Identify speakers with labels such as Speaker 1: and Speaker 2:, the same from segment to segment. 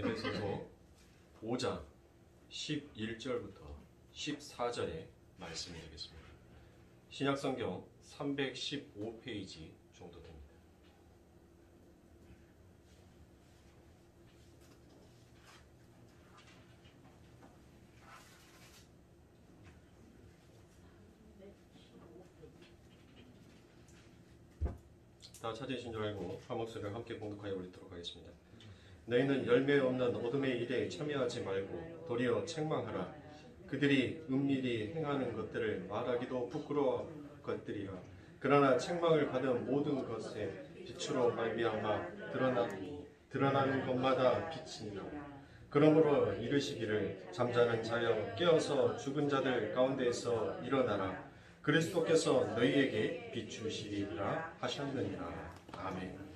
Speaker 1: 에베소서 5장 11절부터 14절의 말씀이 되겠습니다. 신약성경 315페이지 정도 됩니다. 다 찾으신 줄 알고 한 목소리를 함께 봉독하여 올리도록 하겠습니다. 너희는 열매 없는 어둠의 일에 참여하지 말고 도리어 책망하라. 그들이 은밀히 행하는 것들을 말하기도 부끄러워 것들이라. 그러나 책망을 받은 모든 것에 빛으로 말미암아 드러나는 것마다 빛이니라. 그러므로 이르시기를 잠자는 자여 깨어서 죽은 자들 가운데에서 일어나라. 그리스도께서 너희에게 비추시리라 하셨느니라. 아멘.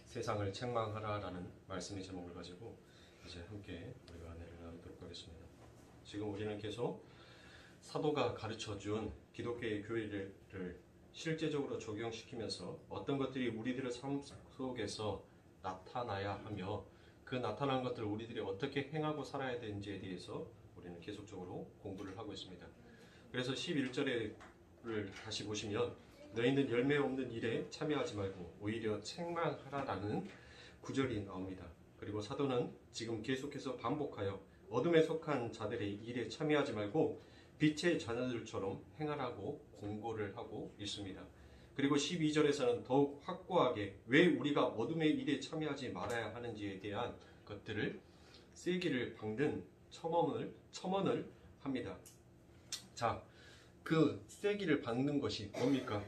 Speaker 1: 세상을 책망하라라는 말씀의 제목을 가지고 이제 함께 우리가 은혜를 나누도록 하겠습니다. 지금 우리는 계속 사도가 가르쳐준 기독교의 교리를 실제적으로 적용시키면서 어떤 것들이 우리들의 삶 속에서 나타나야 하며 그 나타난 것들을 우리들이 어떻게 행하고 살아야 되는지에 대해서 우리는 계속적으로 공부를 하고 있습니다. 그래서 11절을 다시 보시면 너희는 열매 없는 일에 참여하지 말고 오히려 책망하라라는 구절이 나옵니다. 그리고 사도는 지금 계속해서 반복하여 어둠에 속한 자들의 일에 참여하지 말고 빛의 자녀들처럼 행하라고 공고를 하고 있습니다. 그리고 12절에서는 더욱 확고하게 왜 우리가 어둠의 일에 참여하지 말아야 하는지에 대한 것들을 세기를 박는 첨언을 합니다. 자, 그 세기를 박는 것이 뭡니까?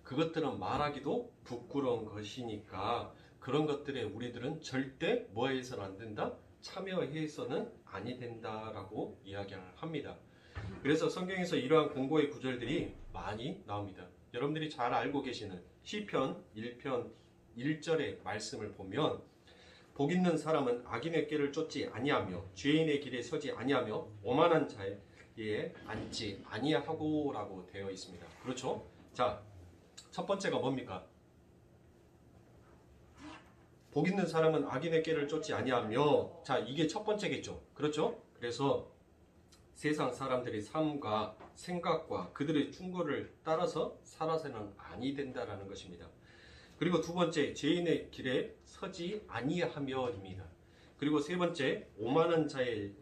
Speaker 1: 그것들은 말하기도 부끄러운 것이니까 그런 것들에 우리들은 절대 뭐 해서는 안 된다? 참여해서는 아니 된다라고 이야기를 합니다. 그래서 성경에서 이러한 공고의 구절들이 많이 나옵니다. 여러분들이 잘 알고 계시는 시편 1편 1절의 말씀을 보면 복 있는 사람은 악인의 꾀를 쫓지 아니하며 죄인의 길에 서지 아니하며 오만한 자의 앉지 아니하고라고 되어 있습니다. 그렇죠? 자, 첫 번째가 뭡니까? 복 있는 사람은 악인의 꾀를 쫓지 아니하며, 자, 이게 첫 번째겠죠. 그렇죠? 그래서 세상 사람들의 삶과 생각과 그들의 충고를 따라서 살아서는 아니 된다라는 것입니다. 그리고 두 번째, 죄인의 길에 서지 아니하며입니다. 그리고 세 번째, 오만한 자의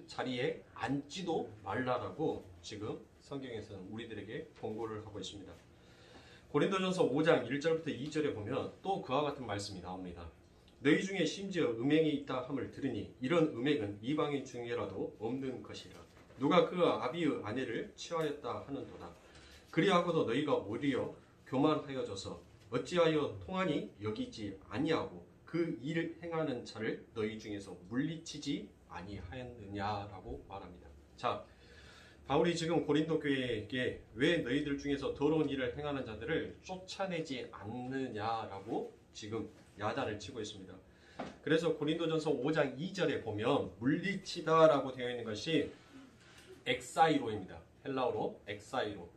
Speaker 1: 자리에 앉지도 말라라고 지금 성경에서는 우리들에게 권고를 하고 있습니다. 고린도전서 5장 1절부터 2절에 보면 또 그와 같은 말씀이 나옵니다. 너희 중에 심지어 음행이 있다 함을 들으니 이런 음행은 이방인 중에라도 없는 것이라. 누가 그 아비의 아내를 취하였다 하는도다. 그리하고도 너희가 오히려 교만하여져서 어찌하여 통하니 여기지 아니하고 그 일 행하는 자를 너희 중에서 물리치지 아니하였느냐라고 말합니다. 자, 바울이 지금 고린도 교회에게 왜 너희들 중에서 더러운 일을 행하는 자들을 쫓아내지 않느냐라고 지금 야단을 치고 있습니다. 그래서 고린도전서 5장 2절에 보면 물리치다라고 되어 있는 것이 엑사이로입니다. 헬라어로 엑사이로.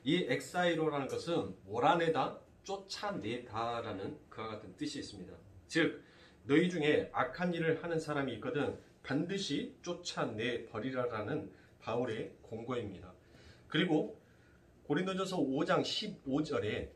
Speaker 1: 이 엑사이로라는 것은 몰아내다, 쫓아내다라는 그와 같은 뜻이 있습니다. 즉 너희 중에 악한 일을 하는 사람이 있거든 반드시 쫓아내버리라라는 바울의 공고입니다. 그리고 고린도전서 5장 15절에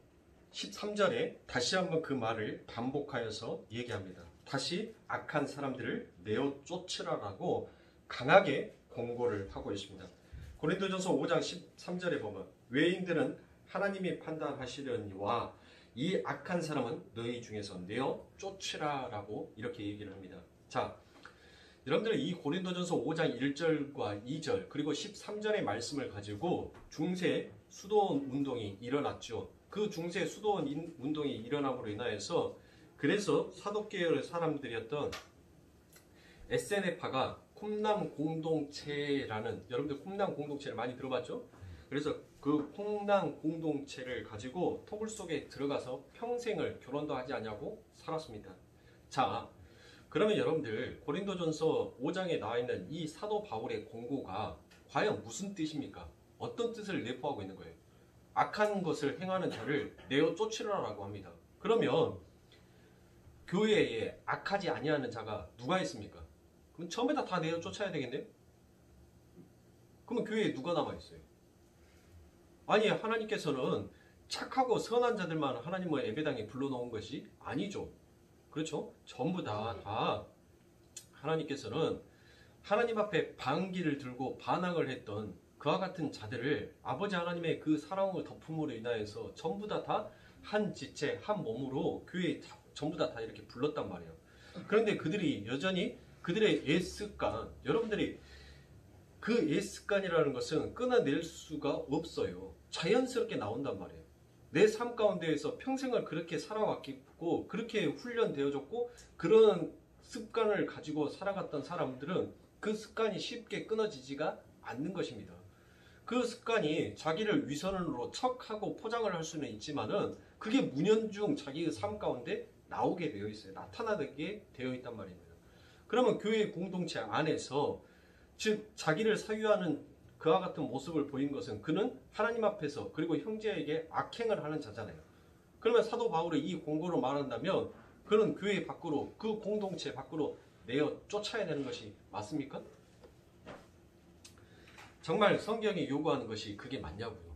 Speaker 1: 13절에 다시 한번 그 말을 반복하여서 얘기합니다. 다시 악한 사람들을 내어 쫓으라라고 강하게 공고를 하고 있습니다. 고린도전서 5장 13절에 보면 외인들은 하나님이 판단하시려니와 이 악한 사람은 너희 중에서 내어 쫓으라라고 이렇게 얘기를 합니다. 자, 여러분들 이 고린도전서 5장 1절과 2절 그리고 13절의 말씀을 가지고 중세 수도원 운동이 일어났죠. 그 중세 수도원 운동이 일어남으로 인하여서 그래서 사도계열의 사람들이었던 SNF파가 쿰남 공동체라는, 여러분들 쿰남 공동체를 많이 들어봤죠? 그래서 그 쿰남 공동체를 가지고 토굴 속에 들어가서 평생을 결혼도 하지 않냐고 살았습니다. 자, 그러면 여러분들 고린도전서 5장에 나와 있는 이 사도 바울의 공고가 과연 무슨 뜻입니까? 어떤 뜻을 내포하고 있는 거예요? 악한 것을 행하는 자를 내어 쫓으라라고 합니다. 그러면 교회에 악하지 아니하는 자가 누가 있습니까? 그럼 처음에다 다 내어 쫓아야 되겠네요? 그러면 교회에 누가 남아있어요? 아니, 하나님께서는 착하고 선한 자들만 하나님의 예배당에 불러놓은 것이 아니죠. 그렇죠? 전부 다 하나님께서는 하나님 앞에 반기를 들고 반항을 했던 그와 같은 자들을 아버지 하나님의 그 사랑을 덮음으로 인하여서 전부 다 한 지체, 한 몸으로 교회에 전부 다 이렇게 불렀단 말이에요. 그런데 그들이 여전히 그들의 옛 습관, 여러분들이 그 옛 습관이라는 것은 끊어낼 수가 없어요. 자연스럽게 나온단 말이에요. 내 삶 가운데에서 평생을 그렇게 살아왔고 그렇게 훈련되어졌고 그런 습관을 가지고 살아갔던 사람들은 그 습관이 쉽게 끊어지지가 않는 것입니다. 그 습관이 자기를 위선으로 척하고 포장을 할 수는 있지만은 그게 문연중 자기의 삶 가운데 나오게 되어 있어요. 나타나게 되어 있단 말입니다. 그러면 교회 공동체 안에서 즉 자기를 사유하는 그와 같은 모습을 보인 것은 그는 하나님 앞에서 그리고 형제에게 악행을 하는 자잖아요. 그러면 사도 바울의 이 공고로 말한다면 그는 교회 밖으로 그 공동체 밖으로 내어 쫓아야 되는 것이 맞습니까? 정말 성경이 요구하는 것이 그게 맞냐고요.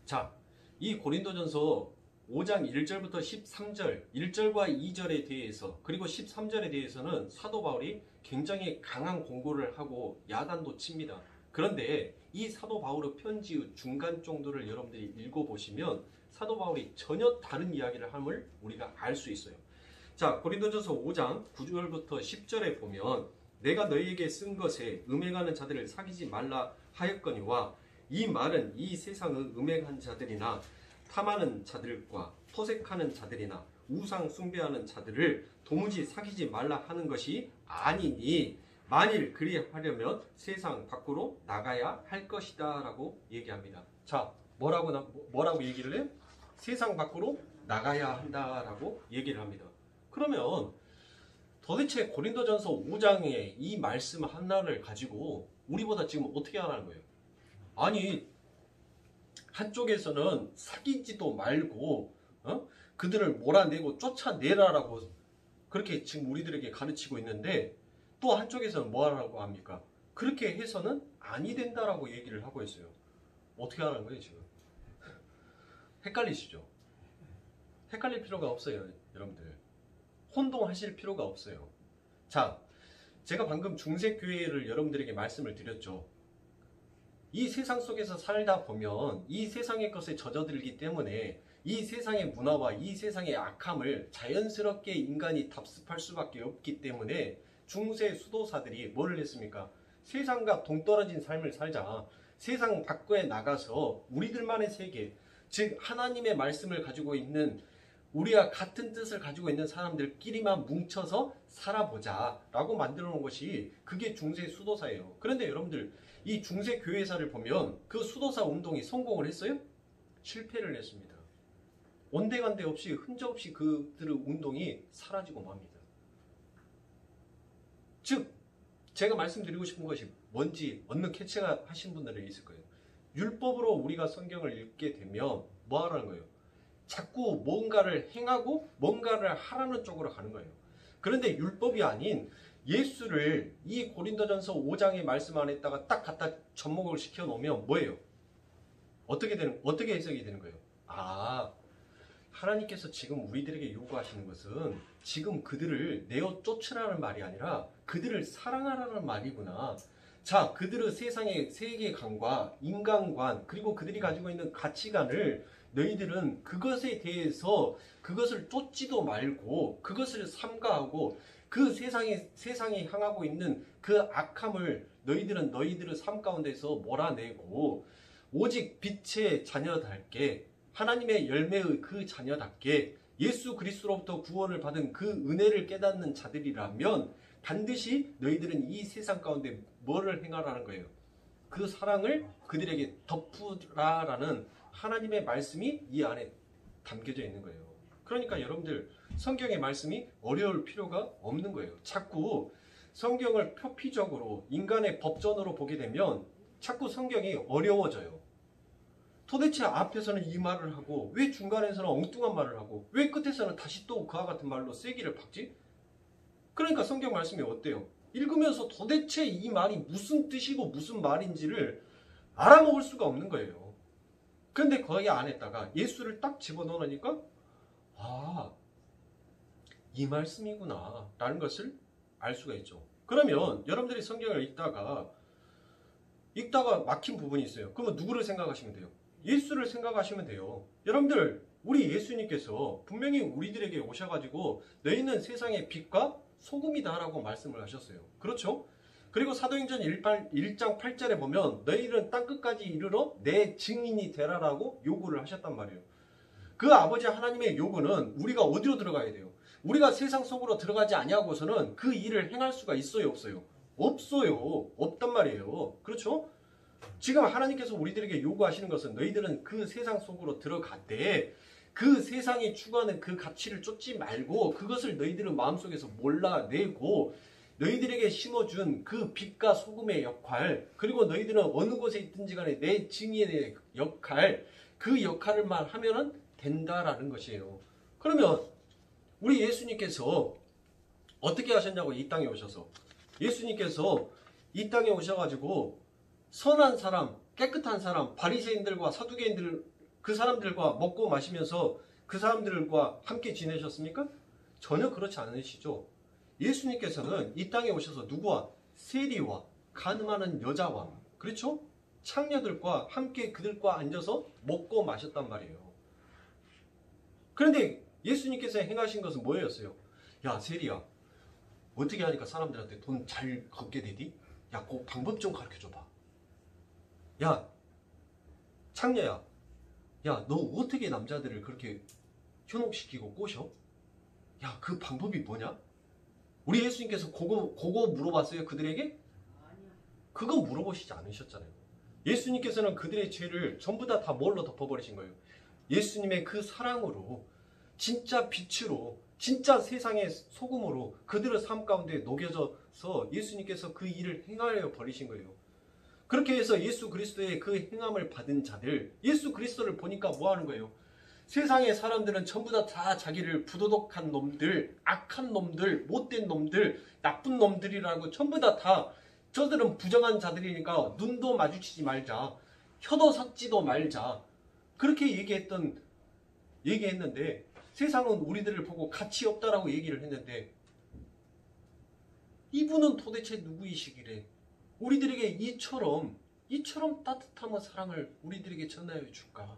Speaker 1: 자, 이 고린도전서 5장 1절부터 13절, 1절과 2절에 대해서 그리고 13절에 대해서는 사도 바울이 굉장히 강한 공고를 하고 야단도 칩니다. 그런데 이 사도 바울의 편지의 중간 정도를 여러분들이 읽어보시면 사도 바울이 전혀 다른 이야기를 함을 우리가 알 수 있어요. 자, 고린도전서 5장 9절부터 10절에 보면 내가 너희에게 쓴 것에 음행하는 자들을 사귀지 말라 하였거니와 이 말은 이 세상의 음행한 자들이나 탐하는 자들과 토색하는 자들이나 우상 숭배하는 자들을 도무지 사귀지 말라 하는 것이 아니니 만일 그리하려면 세상 밖으로 나가야 할 것이다 라고 얘기합니다. 자, 뭐라고 얘기를 해요? 세상 밖으로 나가야 한다라고 얘기를 합니다. 그러면 도대체 고린도전서 5장의 이 말씀 하나를 가지고 우리보다 지금 어떻게 하라는 거예요? 아니, 한쪽에서는 사귀지도 말고 그들을 몰아내고 쫓아내라라고 그렇게 지금 우리들에게 가르치고 있는데 또 한쪽에서는 뭐 하라고 합니까? 그렇게 해서는 아니 된다라고 얘기를 하고 있어요. 어떻게 하는 거예요 지금? 헷갈리시죠? 헷갈릴 필요가 없어요 여러분들. 혼동하실 필요가 없어요. 자, 제가 방금 중세교회를 여러분들에게 말씀을 드렸죠. 이 세상 속에서 살다 보면 이 세상의 것에 젖어들기 때문에 이 세상의 문화와 이 세상의 악함을 자연스럽게 인간이 답습할 수밖에 없기 때문에 중세 수도사들이 뭐를 했습니까? 세상과 동떨어진 삶을 살자. 세상 밖에 나가서 우리들만의 세계, 즉 하나님의 말씀을 가지고 있는 우리와 같은 뜻을 가지고 있는 사람들끼리만 뭉쳐서 살아보자 라고 만들어 놓은 것이 그게 중세 수도사예요. 그런데 여러분들 이 중세 교회사를 보면 그 수도사 운동이 성공을 했어요? 실패를 했습니다. 온데간데 없이 흔적 없이 그들의 운동이 사라지고 맙니다. 즉 제가 말씀드리고 싶은 것이 뭔지 얻는 캐치가 하신 분들이 있을 거예요. 율법으로 우리가 성경을 읽게 되면 뭐 하라는 거예요? 자꾸 뭔가를 행하고 뭔가를 하라는 쪽으로 가는 거예요. 그런데 율법이 아닌 예수를 이 고린도전서 5장의 말씀 안에다가 딱 갖다 접목을 시켜 놓으면 뭐예요? 어떻게 해석이 되는 거예요? 아, 하나님께서 지금 우리들에게 요구하시는 것은 지금 그들을 내어 쫓으라는 말이 아니라 그들을 사랑하라는 말이구나. 자, 그들의 세상의 세계관과 인간관 그리고 그들이 가지고 있는 가치관을 너희들은 그것에 대해서 그것을 쫓지도 말고 그것을 삼가하고 그 세상이 향하고 있는 그 악함을 너희들은 너희들의 삶 가운데서 몰아내고 오직 빛의 자녀답게 하나님의 열매의 그 자녀답게 예수 그리스도로부터 구원을 받은 그 은혜를 깨닫는 자들이라면 반드시 너희들은 이 세상 가운데 뭐를 행하라는 거예요? 그 사랑을 그들에게 덮으라라는 하나님의 말씀이 이 안에 담겨져 있는 거예요. 그러니까 여러분들 성경의 말씀이 어려울 필요가 없는 거예요. 자꾸 성경을 표피적으로 인간의 법전으로 보게 되면 자꾸 성경이 어려워져요. 도대체 앞에서는 이 말을 하고 왜 중간에서는 엉뚱한 말을 하고 왜 끝에서는 다시 또 그와 같은 말로 세기를 박지? 그러니까 성경 말씀이 어때요? 읽으면서 도대체 이 말이 무슨 뜻이고 무슨 말인지를 알아먹을 수가 없는 거예요. 그런데 거기 안에다가 예수를 딱 집어넣으니까 아, 이 말씀이구나 라는 것을 알 수가 있죠. 그러면 여러분들이 성경을 읽다가 막힌 부분이 있어요. 그러면 누구를 생각하시면 돼요? 예수를 생각하시면 돼요. 여러분들, 우리 예수님께서 분명히 우리들에게 오셔가지고 너희는 세상의 빛과 소금이다 라고 말씀을 하셨어요. 그렇죠? 그리고 사도행전 1장 8절에 보면 너희는 땅끝까지 이르러 내 증인이 되라라고 요구를 하셨단 말이에요. 그 아버지 하나님의 요구는 우리가 어디로 들어가야 돼요? 우리가 세상 속으로 들어가지 아니하고서는 그 일을 행할 수가 있어요, 없어요? 없어요. 없단 말이에요. 그렇죠? 지금 하나님께서 우리들에게 요구하시는 것은 너희들은 그 세상 속으로 들어갈 때 그 세상이 추구하는 그 가치를 쫓지 말고 그것을 너희들은 마음속에서 몰라내고 너희들에게 심어준 그 빛과 소금의 역할, 그리고 너희들은 어느 곳에 있든지 간에 내 증인의 역할, 그 역할을만 하면은 된다라는 것이에요. 그러면 우리 예수님께서 어떻게 하셨냐고, 이 땅에 오셔서. 예수님께서 이 땅에 오셔가지고 선한 사람, 깨끗한 사람, 바리새인들과 사두개인들, 그 사람들과 먹고 마시면서 그 사람들과 함께 지내셨습니까? 전혀 그렇지 않으시죠. 예수님께서는 이 땅에 오셔서 누구와? 세리와 가늠하는 여자와, 그렇죠? 창녀들과 함께 그들과 앉아서 먹고 마셨단 말이에요. 그런데 예수님께서 행하신 것은 뭐였어요? 야, 세리야, 어떻게 하니까 사람들한테 돈 잘 걷게 되디? 야, 그 방법 좀 가르쳐줘봐. 야, 창녀야, 야, 너 어떻게 남자들을 그렇게 현혹시키고 꼬셔? 야, 그 방법이 뭐냐? 우리 예수님께서 그거 물어봤어요, 그들에게? 그거 물어보시지 않으셨잖아요. 예수님께서는 그들의 죄를 전부 다 뭘로 덮어버리신 거예요? 예수님의 그 사랑으로, 진짜 빛으로, 진짜 세상의 소금으로 그들의 삶 가운데 녹여져서 예수님께서 그 일을 행하여 버리신 거예요. 그렇게 해서 예수 그리스도의 그 행함을 받은 자들, 예수 그리스도를 보니까 뭐 하는 거예요? 세상의 사람들은 전부 다 자기를 부도덕한 놈들, 악한 놈들, 못된 놈들, 나쁜 놈들이라고 전부 다 저들은 부정한 자들이니까 눈도 마주치지 말자, 혀도 섞지도 말자, 그렇게 얘기했는데 세상은 우리들을 보고 가치 없다라고 얘기를 했는데 이분은 도대체 누구이시기래? 우리들에게 이처럼 따뜻한 사랑을 우리들에게 전하여 줄까?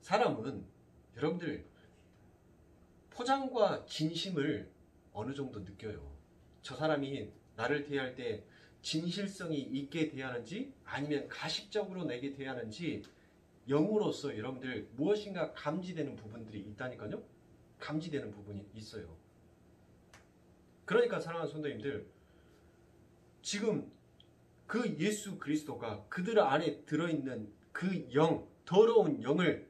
Speaker 1: 사람은, 여러분들, 포장과 진심을 어느 정도 느껴요. 저 사람이 나를 대할 때 진실성이 있게 대하는지 아니면 가식적으로 내게 대하는지 영으로서 여러분들 무엇인가 감지되는 부분들이 있다니까요. 감지되는 부분이 있어요. 그러니까 사랑하는 성도님들, 지금 그 예수 그리스도가 그들 안에 들어있는 그 영, 더러운 영을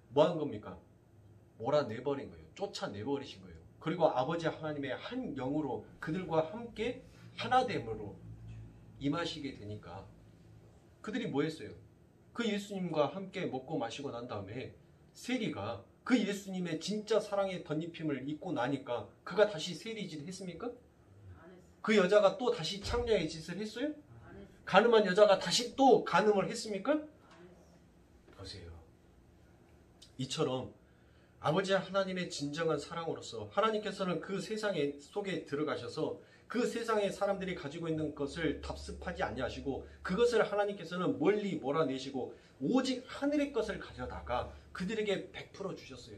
Speaker 1: 뭐 한 겁니까? 몰아내버린 거예요. 쫓아내버리신 거예요. 그리고 아버지 하나님의 한 영으로 그들과 함께 하나됨으로 임하시게 되니까 그들이 뭐 했어요? 그 예수님과 함께 먹고 마시고 난 다음에 세리가 그 예수님의 진짜 사랑의 덧입힘을 잊고 나니까 그가 다시 세리짓 했습니까? 그 여자가 또 다시 창녀의 짓을 했어요? 가늠한 여자가 다시 또 간음을 했습니까? 보세요. 이처럼 아버지 하나님의 진정한 사랑으로서 하나님께서는 그 세상에 속에 들어가셔서 그 세상의 사람들이 가지고 있는 것을 답습하지 아니하시고 그것을 하나님께서는 멀리 몰아내시고 오직 하늘의 것을 가져다가 그들에게 베풀어 주셨어요.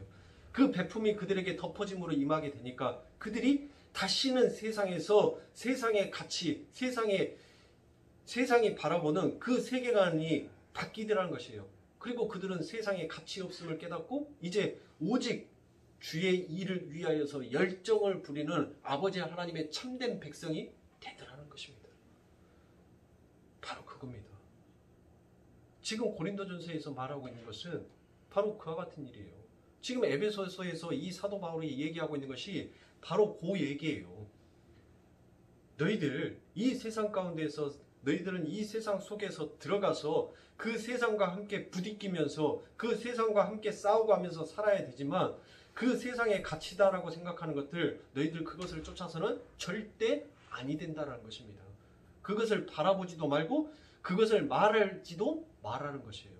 Speaker 1: 그 베품이 그들에게 덮어짐으로 임하게 되니까 그들이 다시는 세상에서 세상의 가치, 세상이 바라보는 그 세계관이 바뀌더라는 것이에요. 그리고 그들은 세상에 가치 없음을 깨닫고 이제 오직 주의 일을 위하여서 열정을 부리는 아버지 하나님의 참된 백성이 되더라는 것입니다. 바로 그겁니다. 지금 고린도전서에서 말하고 있는 것은 바로 그와 같은 일이에요. 지금 에베소서에서 이 사도 바울이 얘기하고 있는 것이 바로 그 얘기예요. 너희들 이 세상 가운데서 너희들은 이 세상 속에서 들어가서 그 세상과 함께 부딪히면서 그 세상과 함께 싸우고 하면서 살아야 되지만 그 세상의 가치다라고 생각하는 것들 너희들 그것을 쫓아서는 절대 아니 된다라는 것입니다. 그것을 바라보지도 말고 그것을 말할지도 말하는 것이에요.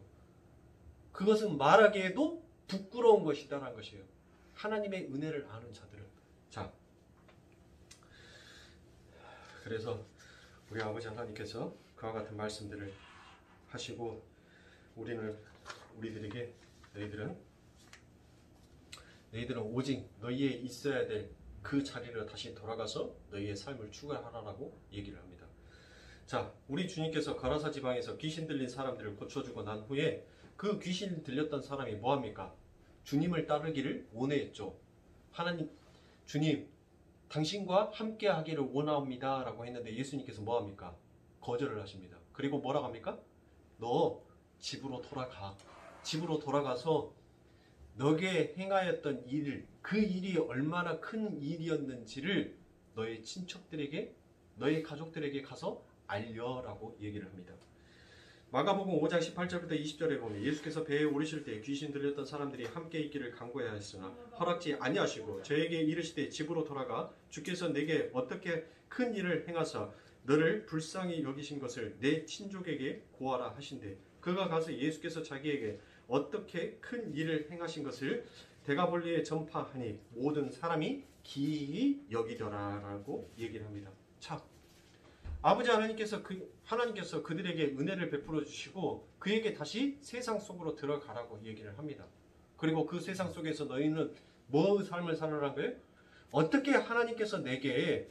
Speaker 1: 그것은 말하기에도 부끄러운 것이다라는 것이에요. 하나님의 은혜를 아는 자들은. 자, 그래서 우리 아버지 하나님께서 그와 같은 말씀들을 하시고 우리들에게 너희들은 오직 너희에 있어야 될 그 자리로 다시 돌아가서 너희의 삶을 추구하라라고 얘기를 합니다. 자, 우리 주님께서 거라사 지방에서 귀신 들린 사람들을 고쳐주고 난 후에 그 귀신 들렸던 사람이 뭐합니까? 주님을 따르기를 원했죠. 하나님, 주님, 당신과 함께 하기를 원합니다 라고 했는데 예수님께서 뭐합니까? 거절을 하십니다. 그리고 뭐라고 합니까? 너 집으로 돌아가. 집으로 돌아가서 너게 행하였던 일, 그 일이 얼마나 큰 일이었는지를 너의 친척들에게, 너의 가족들에게 가서 알려라고 얘기를 합니다. 마가복음 5장 18절부터 20절에 보면 예수께서 배에 오르실 때 귀신 들렸던 사람들이 함께 있기를 간구해야 했으나 허락지 아니하시고 저에게 이르시되 집으로 돌아가 주께서 내게 어떻게 큰 일을 행하사 너를 불쌍히 여기신 것을 내 친족에게 고하라 하신대. 그가 가서 예수께서 자기에게 어떻게 큰 일을 행하신 것을 데가볼리에 전파하니 모든 사람이 기이히 여기더라라고 얘기를 합니다. 자, 아버지 하나님께서 그들에게 은혜를 베풀어 주시고 그에게 다시 세상 속으로 들어가라고 얘기를 합니다. 그리고 그 세상 속에서 너희는 뭐 삶을 살아라는 거예요? 어떻게 하나님께서 내게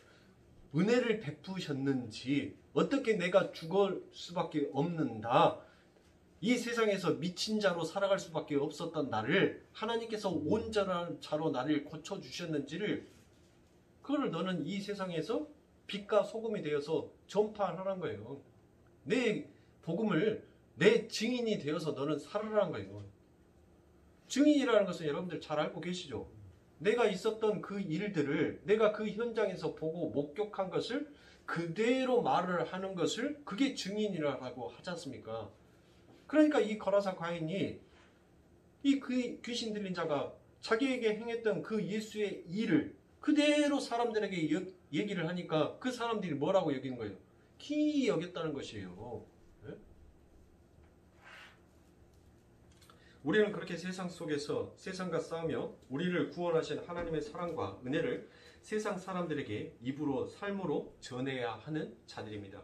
Speaker 1: 은혜를 베푸셨는지, 어떻게 내가 죽을 수밖에 없는다, 이 세상에서 미친 자로 살아갈 수밖에 없었던 나를 하나님께서 온전한 자로 나를 고쳐주셨는지를, 그걸 너는 이 세상에서 빛과 소금이 되어서 전파하라는 거예요. 내 복음을 내 증인이 되어서 너는 살아라는 거예요. 증인이라는 것은 여러분들 잘 알고 계시죠? 내가 있었던 그 일들을, 내가 그 현장에서 보고 목격한 것을 그대로 말을 하는 것을, 그게 증인이라고 하지 않습니까? 그러니까 이 거라사 과인이, 그 귀신 들린 자가 자기에게 행했던 그 예수의 일을 그대로 사람들에게 얘기를 하니까 그 사람들이 뭐라고 여기는 거예요? 기이히 여겼다는 것이에요. 네? 우리는 그렇게 세상 속에서 세상과 싸우며 우리를 구원하신 하나님의 사랑과 은혜를 세상 사람들에게 입으로, 삶으로 전해야 하는 자들입니다.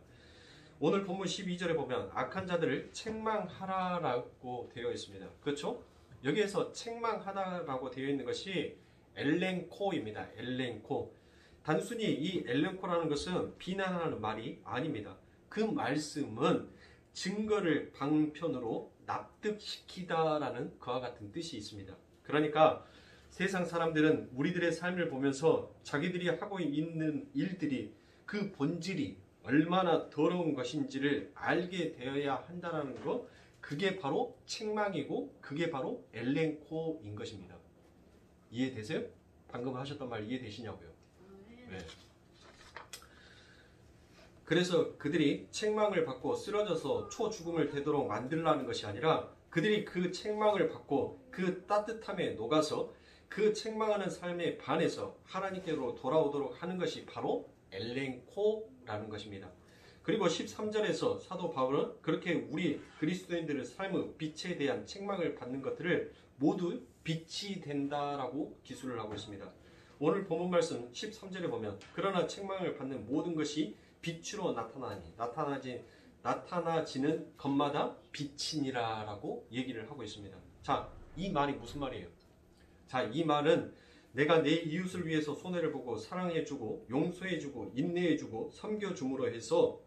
Speaker 1: 오늘 본문 12절에 보면 악한 자들을 책망하라라고 되어 있습니다. 그렇죠? 여기에서 책망하다라고 되어 있는 것이 엘렌코입니다. 엘렌코. 단순히 이 엘렌코라는 것은 비난하는 말이 아닙니다. 그 말씀은 증거를 방편으로 납득시키다라는 그와 같은 뜻이 있습니다. 그러니까 세상 사람들은 우리들의 삶을 보면서 자기들이 하고 있는 일들이, 그 본질이 얼마나 더러운 것인지를 알게 되어야 한다는 것, 그게 바로 책망이고 그게 바로 엘렌코인 것입니다. 이해되세요? 방금 하셨던 말 이해되시냐고요? 네. 그래서 그들이 책망을 받고 쓰러져서 초죽음을 되도록 만들라는 것이 아니라, 그들이 그 책망을 받고 그 따뜻함에 녹아서 그 책망하는 삶에 반해서 하나님께로 돌아오도록 하는 것이 바로 엘렌코라는 것입니다. 그리고 13절에서 사도 바울은 그렇게 우리 그리스도인들의 삶의 빛에 대한 책망을 받는 것들을 모두 빛이 된다라고 기술을 하고 있습니다. 오늘 본문 말씀 13절에 보면 그러나 책망을 받는 모든 것이 빛으로 나타나지는 것마다 빛이니라 라고 얘기를 하고 있습니다. 자, 이 말이 무슨 말이에요? 자, 이 말은 내가 내 이웃을 위해서 손해를 보고 사랑해주고 용서해주고 인내해주고 섬겨줌으로 해서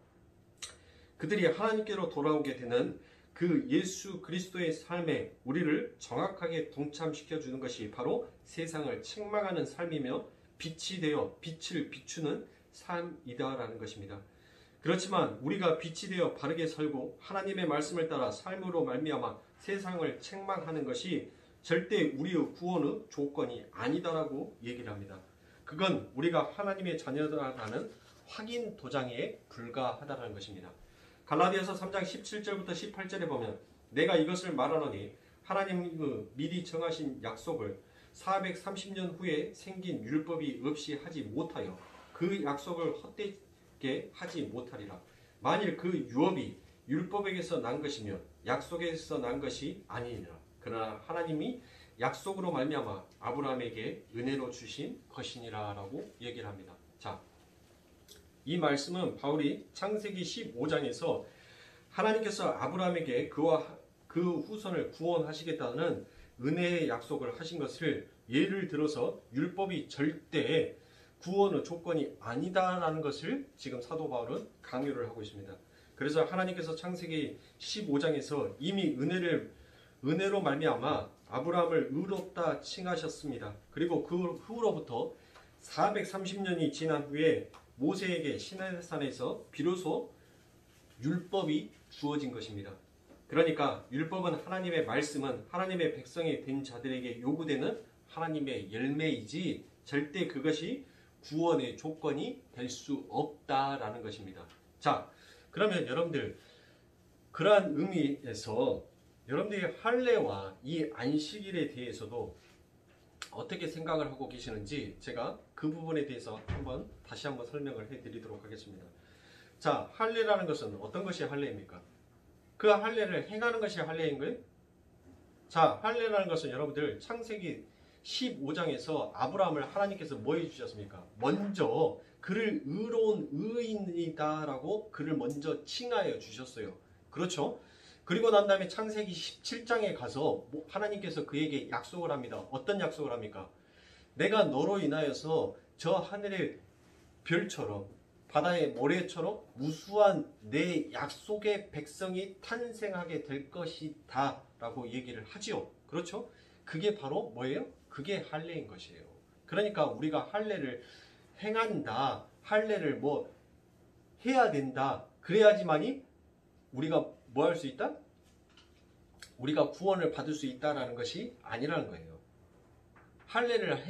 Speaker 1: 그들이 하나님께로 돌아오게 되는 그 예수 그리스도의 삶에 우리를 정확하게 동참시켜주는 것이 바로 세상을 책망하는 삶이며 빛이 되어 빛을 비추는 삶이다라는 것입니다. 그렇지만 우리가 빛이 되어 바르게 살고 하나님의 말씀을 따라 삶으로 말미암아 세상을 책망하는 것이 절대 우리의 구원의 조건이 아니다라고 얘기를 합니다. 그건 우리가 하나님의 자녀다라는 확인 도장에 불과하다는 것입니다. 갈라디아서 3장 17절부터 18절에 보면 내가 이것을 말하노니 하나님의 미리 정하신 약속을 430년 후에 생긴 율법이 없이 하지 못하여 그 약속을 헛되게 하지 못하리라. 만일 그 유업이 율법에게서 난 것이면 약속에서 난 것이 아니니라. 그러나 하나님이 약속으로 말미암아 아브라함에게 은혜로 주신 것이니라 라고 얘기를 합니다. 자, 이 말씀은 바울이 창세기 15장에서 하나님께서 아브라함에게 그와 그 후손을 구원하시겠다는 은혜의 약속을 하신 것을 예를 들어서 율법이 절대 구원의 조건이 아니다라는 것을 지금 사도 바울은 강요를 하고 있습니다. 그래서 하나님께서 창세기 15장에서 이미 은혜로 말미암아 아브라함을 의롭다 칭하셨습니다. 그리고 그 후로부터 430년이 지난 후에 모세에게 시내산에서 비로소 율법이 주어진 것입니다. 그러니까 율법은 하나님의 말씀은 하나님의 백성이 된 자들에게 요구되는 하나님의 열매이지 절대 그것이 구원의 조건이 될 수 없다라는 것입니다. 자, 그러면 여러분들 그러한 의미에서 여러분들이 할례와 이 안식일에 대해서도 어떻게 생각을 하고 계시는지 제가 그 부분에 대해서 다시 한번 설명을 해드리도록 하겠습니다. 자, 할례라는 것은 어떤 것이 할례입니까? 그 할례를 행하는 것이 할례인 거예요? 자, 할례라는 것은 여러분들 창세기 15장에서 아브라함을 하나님께서 뭐 해주셨습니까? 먼저 그를 의로운 의인이다라고 그를 먼저 칭하여 주셨어요. 그렇죠? 그리고 난 다음에 창세기 17장에 가서 하나님께서 그에게 약속을 합니다. 어떤 약속을 합니까? 내가 너로 인하여서 저 하늘의 별처럼 바다의 모래처럼 무수한 내 약속의 백성이 탄생하게 될 것이다 라고 얘기를 하지요. 그렇죠? 그게 바로 뭐예요? 그게 할례인 것이에요. 그러니까 우리가 할례를 행한다, 할례를 뭐 해야 된다, 그래야지만이 우리가 뭐 할 수 있다? 우리가 구원을 받을 수 있다라는 것이 아니라는 거예요. 할례를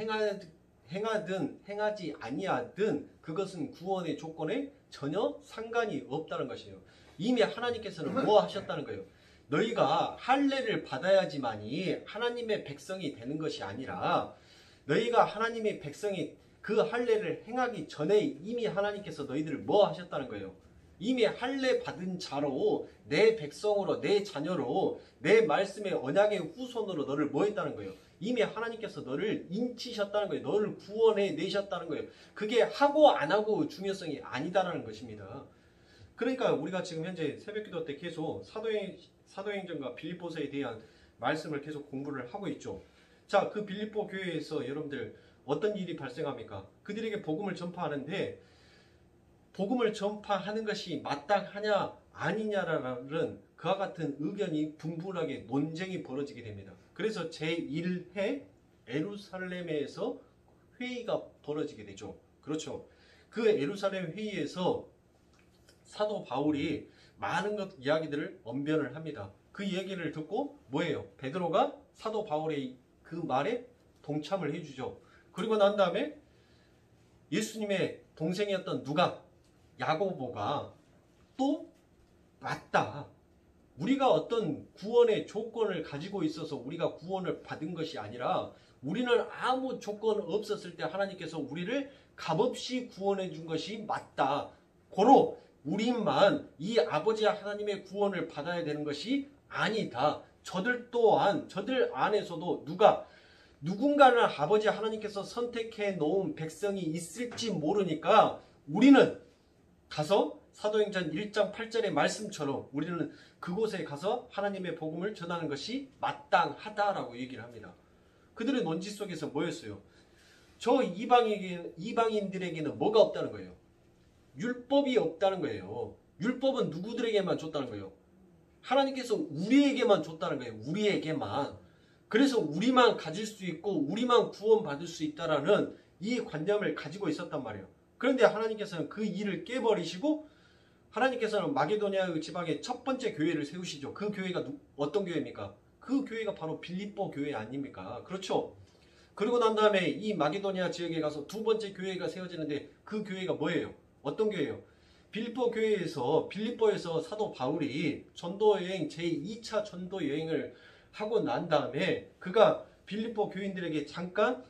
Speaker 1: 행하든 행하지 아니하든 그것은 구원의 조건에 전혀 상관이 없다는 것이에요. 이미 하나님께서는 뭐 하셨다는 거예요? 너희가 할례를 받아야지만이 하나님의 백성이 되는 것이 아니라 너희가 하나님의 백성이 그 할례를 행하기 전에 이미 하나님께서 너희들을 뭐 하셨다는 거예요? 이미 할례 받은 자로 내 백성으로 내 자녀로 내 말씀의 언약의 후손으로 너를 뭐 했다는 거예요? 이미 하나님께서 너를 인치셨다는 거예요. 너를 구원해 내셨다는 거예요. 그게 하고 안 하고 중요성이 아니다라는 것입니다. 그러니까 우리가 지금 현재 새벽기도 때 계속 사도행전과 빌립보서에 대한 말씀을 계속 공부를 하고 있죠. 자, 그 빌립보 교회에서 여러분들 어떤 일이 발생합니까? 그들에게 복음을 전파하는데 복음을 전파하는 것이 마땅하냐 아니냐라는 그와 같은 의견이 분분하게 논쟁이 벌어지게 됩니다. 그래서 제1회 예루살렘에서 회의가 벌어지게 되죠. 그렇죠. 그 예루살렘 회의에서 사도 바울이 많은 이야기들을 언변을 합니다. 그 얘기를 듣고 뭐예요? 베드로가 사도 바울의 그 말에 동참을 해주죠. 그리고 난 다음에 예수님의 동생이었던 누가? 야고보가 또 맞다. 우리가 어떤 구원의 조건을 가지고 있어서 우리가 구원을 받은 것이 아니라 우리는 아무 조건 없었을 때 하나님께서 우리를 값없이 구원해 준 것이 맞다. 고로 우리만 이 아버지 하나님의 구원을 받아야 되는 것이 아니다. 저들 또한 저들 안에서도 누군가는 아버지 하나님께서 선택해 놓은 백성이 있을지 모르니까 우리는 가서 사도행전 1장 8절의 말씀처럼 우리는 그곳에 가서 하나님의 복음을 전하는 것이 마땅하다라고 얘기를 합니다. 그들의 논지 속에서 뭐였어요? 저 이방인들에게는 뭐가 없다는 거예요? 율법이 없다는 거예요. 율법은 누구들에게만 줬다는 거예요? 하나님께서 우리에게만 줬다는 거예요. 우리에게만. 그래서 우리만 가질 수 있고 우리만 구원받을 수 있다라는 이 관념을 가지고 있었단 말이에요. 그런데 하나님께서는 그 일을 깨버리시고 하나님께서는 마게도니아 지방에 첫 번째 교회를 세우시죠. 그 교회가 어떤 교회입니까? 그 교회가 바로 빌립보 교회 아닙니까? 그렇죠? 그리고 난 다음에 이 마게도니아 지역에 가서 두 번째 교회가 세워지는데 그 교회가 뭐예요? 어떤 교회예요? 빌립보 교회에서 빌립보에서 사도 바울이 전도 여행 제2차 전도 여행을 하고 난 다음에 그가 빌립보 교인들에게 잠깐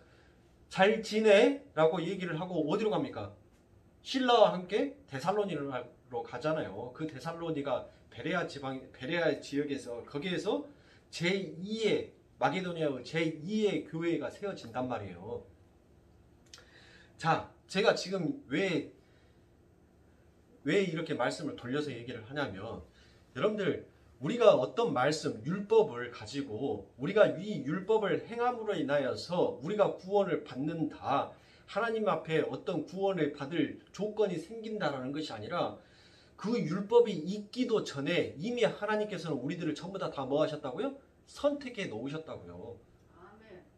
Speaker 1: 잘 지내라고 얘기를 하고 어디로 갑니까? 신라와 함께 데살로니로 가잖아요. 그 데살로니가 베레아 지역에서 거기에서 제2의 마게도니아의 제2의 교회가 세워진단 말이에요. 자, 제가 지금 왜 이렇게 말씀을 돌려서 얘기를 하냐면 여러분들 우리가 어떤 말씀, 율법을 가지고 우리가 이 율법을 행함으로 인하여서 우리가 구원을 받는다. 하나님 앞에 어떤 구원을 받을 조건이 생긴다라는 것이 아니라 그 율법이 있기도 전에 이미 하나님께서는 우리들을 전부 다 뭐 하셨다고요? 선택해 놓으셨다고요.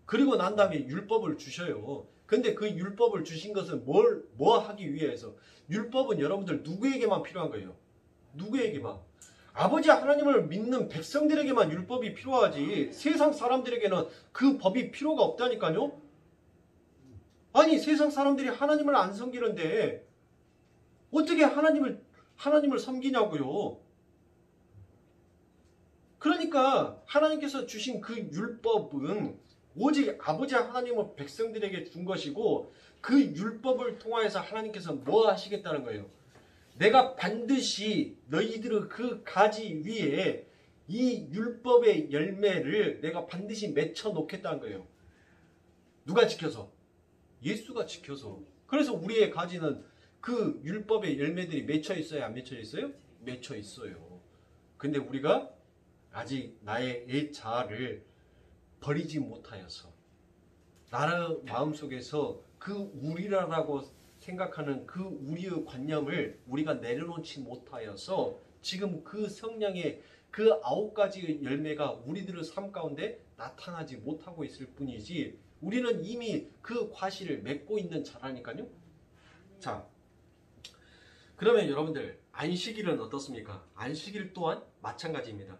Speaker 1: 그리고 난 다음에 율법을 주셔요. 근데 그 율법을 주신 것은 뭐 하기 위해서? 율법은 여러분들 누구에게만 필요한 거예요? 누구에게만? 아버지 하나님을 믿는 백성들에게만 율법이 필요하지 세상 사람들에게는 그 법이 필요가 없다니까요. 아니 세상 사람들이 하나님을 안 섬기는데 어떻게 하나님을 섬기냐고요. 그러니까 하나님께서 주신 그 율법은 오직 아버지 하나님은 백성들에게 준 것이고 그 율법을 통하여서 하나님께서 뭐 하시겠다는 거예요. 내가 반드시 너희들의 그 가지 위에 이 율법의 열매를 내가 반드시 맺혀 놓겠다는 거예요. 누가 지켜서? 예수가 지켜서. 그래서 우리의 가지는 그 율법의 열매들이 맺혀 있어요? 안 맺혀 있어요? 맺혀 있어요. 근데 우리가 아직 나의 자아를 버리지 못하여서 나의 마음속에서 그 우리라고 생각하는 그 우리의 관념을 우리가 내려놓지 못하여서 지금 그 성령의 그 9가지의 열매가 우리들의 삶 가운데 나타나지 못하고 있을 뿐이지 우리는 이미 그 과실을 맺고 있는 자라니까요. 자, 그러면 여러분들 안식일은 어떻습니까? 안식일 또한 마찬가지입니다.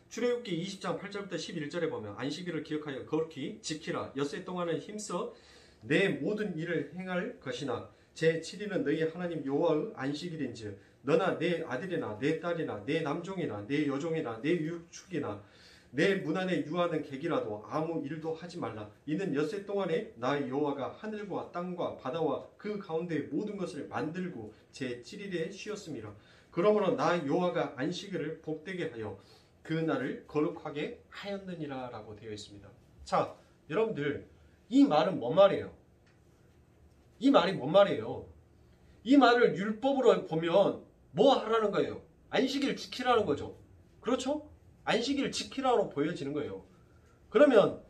Speaker 1: 출애굽기 20장 8절부터 11절에 보면 안식일을 기억하여 거룩히 지키라. 엿새 동안은 힘써 내 모든 일을 행할 것이나 제7일은 너희 하나님 여호와의 안식일인즉 너나 내 아들이나 내 딸이나 내 남종이나 내 여종이나 내 유축이나 내 문 안에 유하는 객이라도 아무 일도 하지 말라. 이는 엿새 동안에 나 여호와가 하늘과 땅과 바다와 그 가운데의 모든 것을 만들고 제7일에 쉬었음이라. 그러므로 나 여호와가 안식일을 복되게 하여 그 날을 거룩하게 하였느니라 라고 되어 있습니다. 자, 여러분들 이 말은 뭔 말이에요? 이 말이 뭔 말이에요? 이 말을 율법으로 보면 뭐 하라는 거예요? 안식일 지키라는 거죠. 그렇죠? 안식일 지키라고 보여지는 거예요. 그러면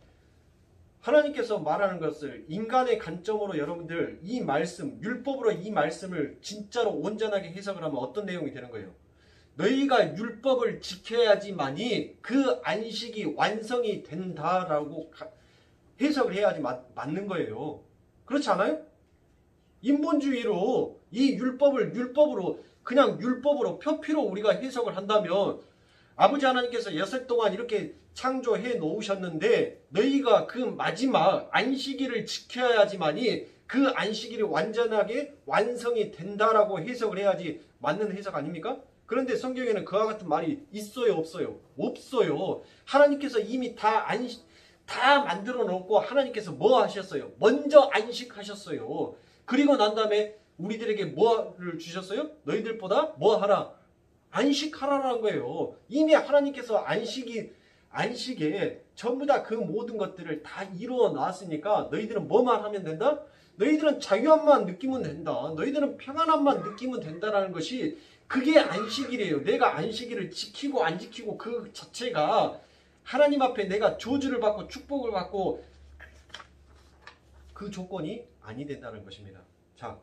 Speaker 1: 하나님께서 말하는 것을 인간의 관점으로 여러분들 이 말씀, 율법으로 이 말씀을 진짜로 온전하게 해석을 하면 어떤 내용이 되는 거예요? 너희가 율법을 지켜야지만이 그 안식이 완성이 된다라고 해석을 해야지 맞는 거예요. 그렇지 않아요? 인본주의로 이 율법으로 그냥 율법으로 표피로 우리가 해석을 한다면 아버지 하나님께서 엿새 동안 이렇게 창조해 놓으셨는데 너희가 그 마지막 안식일을 지켜야지만이 그 안식일이 완전하게 완성이 된다라고 해석을 해야지 맞는 해석 아닙니까? 그런데 성경에는 그와 같은 말이 있어요, 없어요? 없어요. 하나님께서 이미 다 만들어 놓고 하나님께서 뭐 하셨어요? 먼저 안식하셨어요. 그리고 난 다음에 우리들에게 뭐를 주셨어요? 너희들보다 뭐 하라? 안식하라라는 거예요. 이미 하나님께서 안식에 전부 다 그 모든 것들을 다 이루어 놨으니까 너희들은 뭐만 하면 된다? 너희들은 자유함만 느끼면 된다. 너희들은 평안함만 느끼면 된다라는 것이 그게 안식일이에요. 내가 안식일을 지키고 안 지키고 그 자체가 하나님 앞에 내가 저주를 받고 축복을 받고 그 조건이 아니 된다는 것입니다. 자,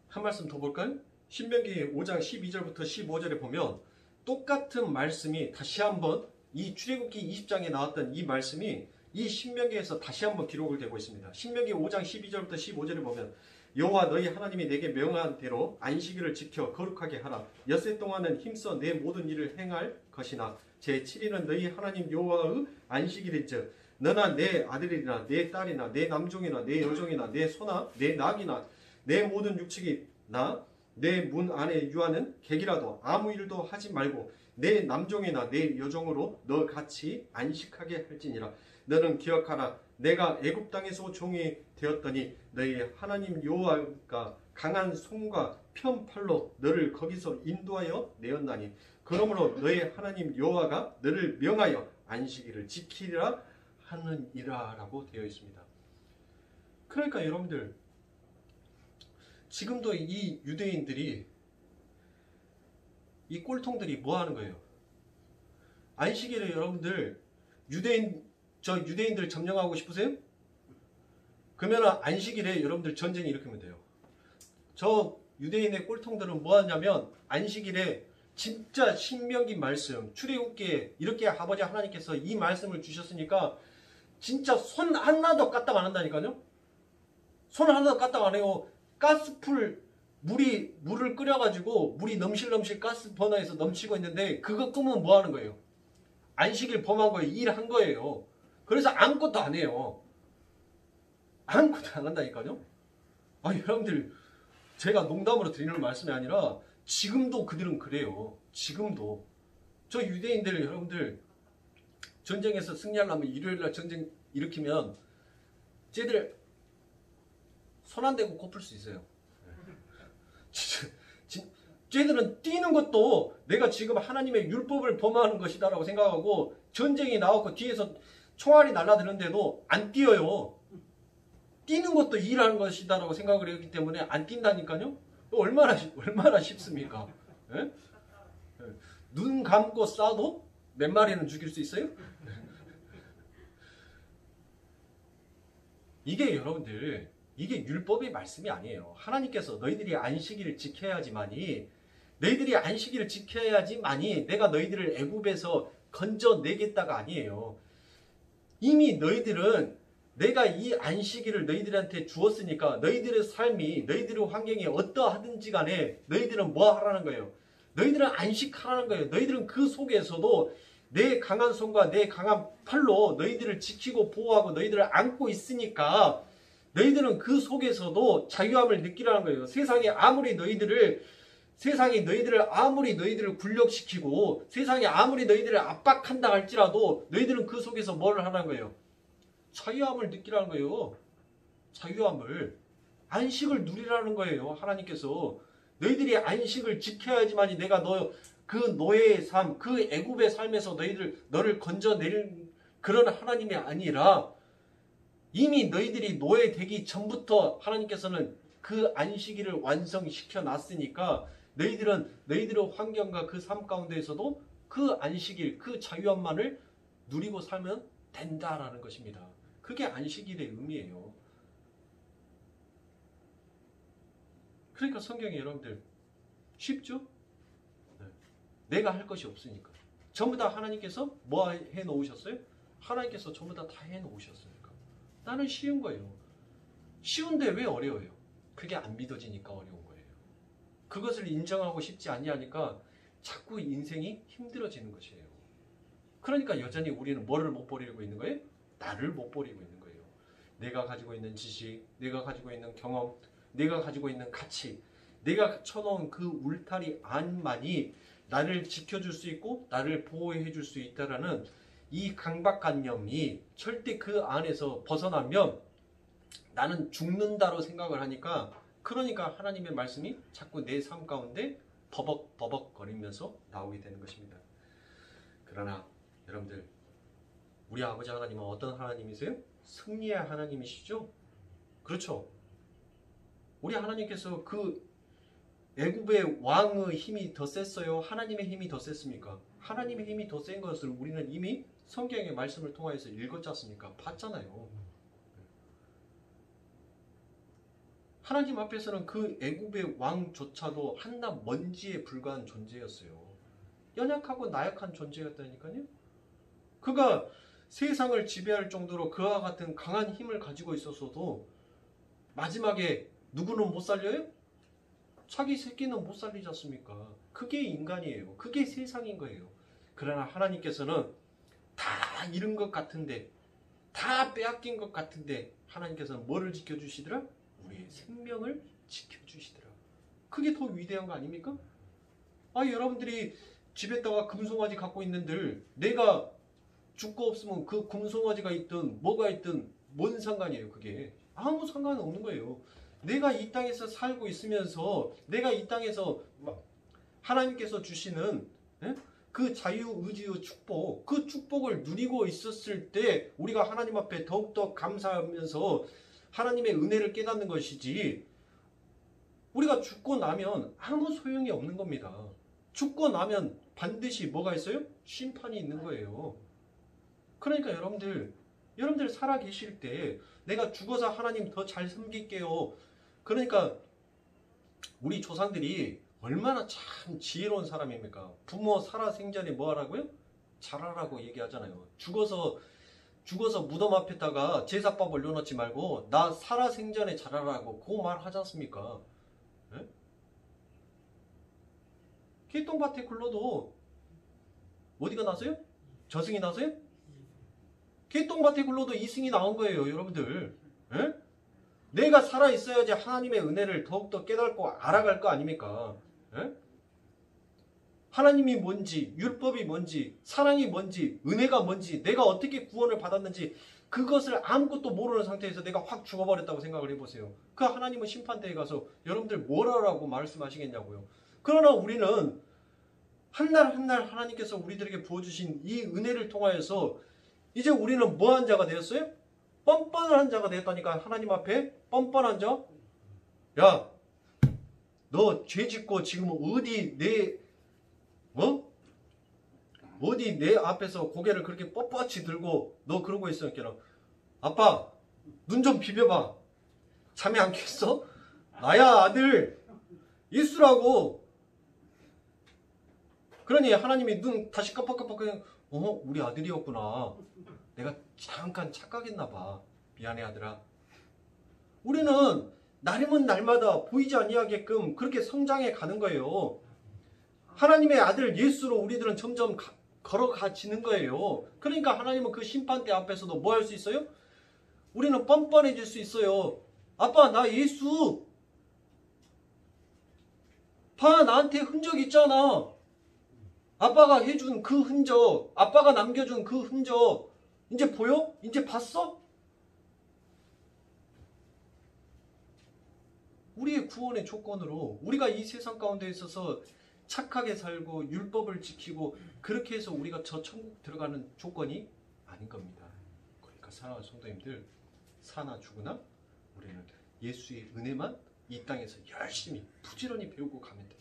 Speaker 1: 한 말씀 더 볼까요? 신명기 5장 12절부터 15절에 보면 똑같은 말씀이 다시 한번 이 출애굽기 20장에 나왔던 이 말씀이 이 신명기에서 다시 한번 기록을 되고 있습니다. 신명기 5장 12절부터 15절에 보면 여호와 너희 하나님이 내게 명한 대로 안식일을 지켜 거룩하게 하라. 엿새 동안은 힘써 내 모든 일을 행할 것이나 제7일은 너희 하나님 여호와의 안식일인즉 너나 내 아들이나 내 딸이나 내 남종이나 내 여종이나 내 소나 내 낙이나 내 모든 육축이나 내 문 안에 유하는 객이라도 아무 일도 하지 말고 내 남종이나 내 여종으로 너 같이 안식하게 할지니라. 너는 기억하라. 내가 애굽 땅에서 종이 되었더니 너희 하나님 여호와가 강한 손과 편팔로 너를 거기서 인도하여 내었나니 그러므로 너희 하나님 여호와가 너를 명하여 안식일을 지키리라 하느니라 라고 되어 있습니다. 그러니까 여러분들 지금도 이 유대인들이 이 꼴통들이 뭐 하는 거예요? 안식일에 여러분들 유대인들 점령하고 싶으세요? 그러면 안식일에 여러분들 전쟁 일으키면 돼요. 저 유대인의 꼴통들은 뭐 하냐면 안식일에 진짜 신명기 말씀 출애굽기에 이렇게 아버지 하나님께서 이 말씀을 주셨으니까 진짜 손 하나도 까딱 안 한다니까요. 손 하나도 까딱 안 해요. 가스풀 물을 끓여가지고 물이 넘실넘실 가스 버너에서 넘치고 있는데 그거 끄면 뭐 하는 거예요? 안식일 범한 거예요. 일한 거예요. 그래서 아무것도 안 해요. 아무것도 안 한다니까요. 아니 여러분들 제가 농담으로 드리는 말씀이 아니라 지금도 그들은 그래요. 지금도 저 유대인들 여러분들 전쟁에서 승리하려면 일요일날 전쟁 일으키면 쟤들 손 안 대고 꼽을 수 있어요. 쟤들은 뛰는 것도 내가 지금 하나님의 율법을 범하는 것이다라고 생각하고 전쟁이 나왔고 뒤에서 총알이 날아드는데도 안 뛰어요. 뛰는 것도 일하는 것이다라고 생각을 했기 때문에 안 뛴다니까요. 얼마나 쉽습니까? 예? 눈 감고 쏴도 몇 마리는 죽일 수 있어요? 이게 여러분들 이게 율법의 말씀이 아니에요. 하나님께서 너희들이 안식일을 지켜야지만이 내가 너희들을 애굽에서 건져내겠다가 아니에요. 이미 너희들은 내가 이 안식일을 너희들한테 주었으니까 너희들의 삶이 너희들의 환경이 어떠하든지 간에 너희들은 뭐 하라는 거예요? 너희들은 안식하라는 거예요. 너희들은 그 속에서도 내 강한 손과 내 강한 팔로 너희들을 지키고 보호하고 너희들을 안고 있으니까 너희들은 그 속에서도 자유함을 느끼라는 거예요. 세상이 아무리 너희들을 굴욕시키고 세상이 아무리 너희들을 압박한다 할지라도 너희들은 그 속에서 뭘 하라는 거예요? 자유함을 느끼라는 거예요. 자유함을. 안식을 누리라는 거예요. 하나님께서. 너희들이 안식을 지켜야지만이 내가 그 노예의 삶, 그 애굽의 삶에서 너를 건져내릴 그런 하나님이 아니라 이미 너희들이 노예되기 전부터 하나님께서는 그 안식일을 완성시켜 놨으니까 너희들의 환경과 그 삶 가운데에서도 그 안식일, 그 자유함만을 누리고 살면 된다라는 것입니다. 그게 안식일의 의미예요. 그러니까 성경이 여러분들 쉽죠? 네. 내가 할 것이 없으니까. 전부 다 하나님께서 뭐 해놓으셨어요? 하나님께서 전부 다 해놓으셨으니까. 나는 쉬운 거예요. 쉬운데 왜 어려워요? 그게 안 믿어지니까 어려운 거예요. 그것을 인정하고 싶지 아니하니까 자꾸 인생이 힘들어지는 것이에요. 그러니까 여전히 우리는 뭐를 못 버리고 있는 거예요? 나를 못 버리고 있는 거예요. 내가 가지고 있는 지식, 내가 가지고 있는 경험, 내가 가지고 있는 가치, 내가 쳐놓은 그 울타리 안만이 나를 지켜줄 수 있고 나를 보호해 줄 수 있다라는 이 강박관념이 절대 그 안에서 벗어나면 나는 죽는다로 생각을 하니까 그러니까 하나님의 말씀이 자꾸 내 삶 가운데 버벅버벅 거리면서 나오게 되는 것입니다. 그러나 여러분들 우리 아버지 하나님은 어떤 하나님이세요? 승리의 하나님이시죠? 그렇죠? 우리 하나님께서 그 애굽의 왕의 힘이 더 셌어요? 하나님의 힘이 더 셌습니까? 하나님의 힘이 더 센 것을 우리는 이미 성경의 말씀을 통해서 읽었지 않습니까? 봤잖아요. 하나님 앞에서는 그 애굽의 왕조차도 한낱 먼지에 불과한 존재였어요. 연약하고 나약한 존재였다니까요. 그가 세상을 지배할 정도로 그와 같은 강한 힘을 가지고 있었어도 마지막에 누구는 못 살려요? 자기 새끼는 못 살리지 않습니까? 그게 인간이에요. 그게 세상인 거예요. 그러나 하나님께서는 다 잃은 것 같은데, 다 빼앗긴 것 같은데 하나님께서는 뭐를 지켜주시더라? 우리의 생명을 지켜주시더라. 그게 더 위대한 거 아닙니까? 여러분들이 집에다가 금송아지 갖고 있는들 내가 죽고 없으면 그 금송아지가 있든 뭐가 있든 뭔 상관이에요. 그게 아무 상관은 없는 거예요. 내가 이 땅에서 살고 있으면서 내가 이 땅에서 하나님께서 주시는 그 자유의지의 축복, 그 축복을 누리고 있었을 때 우리가 하나님 앞에 더욱더 감사하면서 하나님의 은혜를 깨닫는 것이지, 우리가 죽고 나면 아무 소용이 없는 겁니다. 죽고 나면 반드시 뭐가 있어요? 심판이 있는 거예요. 그러니까 여러분들 살아 계실 때 내가 죽어서 하나님 더 잘 섬길게요. 그러니까 우리 조상들이 얼마나 참 지혜로운 사람입니까? 부모 살아 생전에 뭐 하라고요? 잘하라고 얘기하잖아요. 죽어서 무덤 앞에다가 제사밥 올려놓지 말고 나 살아 생전에 잘하라고 그 말 하지 않습니까? 네? 개똥밭에 굴러도 어디가 나서요? 저승이 나서요? 개똥밭에 굴러도 이승이 나온 거예요, 여러분들. 네? 내가 살아있어야지 하나님의 은혜를 더욱더 깨닫고 알아갈 거 아닙니까? 네? 하나님이 뭔지, 율법이 뭔지, 사랑이 뭔지, 은혜가 뭔지, 내가 어떻게 구원을 받았는지 그것을 아무것도 모르는 상태에서 내가 확 죽어버렸다고 생각을 해보세요. 그 하나님은 심판대에 가서 여러분들 뭘 하라고 말씀하시겠냐고요. 그러나 우리는 한날 한날 하나님께서 우리들에게 부어주신 이 은혜를 통하여서 이제 우리는 뭐한 자가 되었어요? 뻔뻔한 자가 되었다니까. 하나님 앞에 뻔뻔한 자. 야, 너 죄 짓고 지금 어디 내 앞에서 고개를 그렇게 뻣뻣이 들고 너 그러고 있으니까 아빠 눈 좀 비벼봐. 잠이 안 깼어? 나야 아들 예수라고. 그러니 하나님이 눈 다시 깜빡깜빡 우리 아들이었구나. 내가 잠깐 착각했나 봐. 미안해 아들아. 우리는 날이면 날마다 보이지 아니하게끔 그렇게 성장해 가는 거예요. 하나님의 아들 예수로 우리들은 점점 걸어가지는 거예요. 그러니까 하나님은 그 심판대 앞에서도 뭐 할 수 있어요? 우리는 뻔뻔해질 수 있어요. 아빠 나 예수 봐, 나한테 흔적 있잖아. 아빠가 해준 그 흔적, 아빠가 남겨준 그 흔적 이제 보여? 이제 봤어? 우리의 구원의 조건으로 우리가 이 세상 가운데 있어서 착하게 살고 율법을 지키고 그렇게 해서 우리가 저 천국 들어가는 조건이 아닌 겁니다. 그러니까 사랑하는 성도님들, 사나 죽으나 우리는 예수의 은혜만 이 땅에서 열심히 부지런히 배우고 가면 돼요.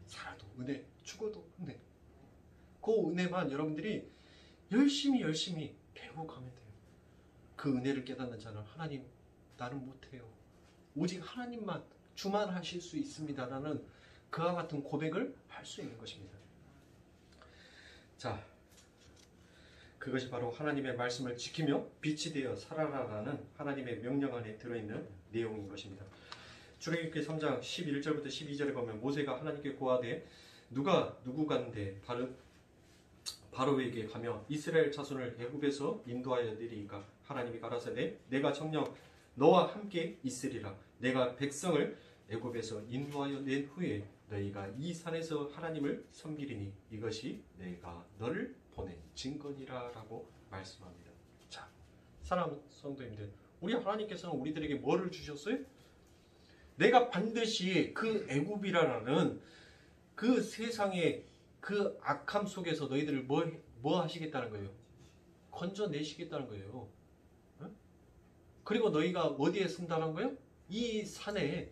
Speaker 1: 살아도 은혜, 죽어도 은혜. 그 은혜만 여러분들이 열심히 배우고 가면 돼요. 그 은혜를 깨닫는 자는 하나님 나는 못해요. 오직 하나님만 주만 하실 수 있습니다라는 그와 같은 고백을 할 수 있는 것입니다. 자, 그것이 바로 하나님의 말씀을 지키며 빛이 되어 살아라라는 하나님의 명령 안에 들어있는 내용인 것입니다. 출애굽기 3장 11절부터 12절에 보면 모세가 하나님께 고하되 누가 누구 간데 바로에게 가며 이스라엘 자손을 애굽에서 인도하여 내리니까 하나님이 가라사대 내가 정녕 너와 함께 있으리라. 내가 백성을 애굽에서 인도하여 낸 후에 너희가 이 산에서 하나님을 섬기리니 이것이 내가 너를 보낸 증거니라 라고 말씀합니다. 자, 사랑하는 성도님들, 우리 하나님께서는 우리들에게 뭐를 주셨어요? 내가 반드시 그 애굽이라는 그 세상의 그 악함 속에서 너희들을 뭐 하시겠다는 거예요? 건져내시겠다는 거예요. 응? 그리고 너희가 어디에 쓴다는 거예요? 이 산에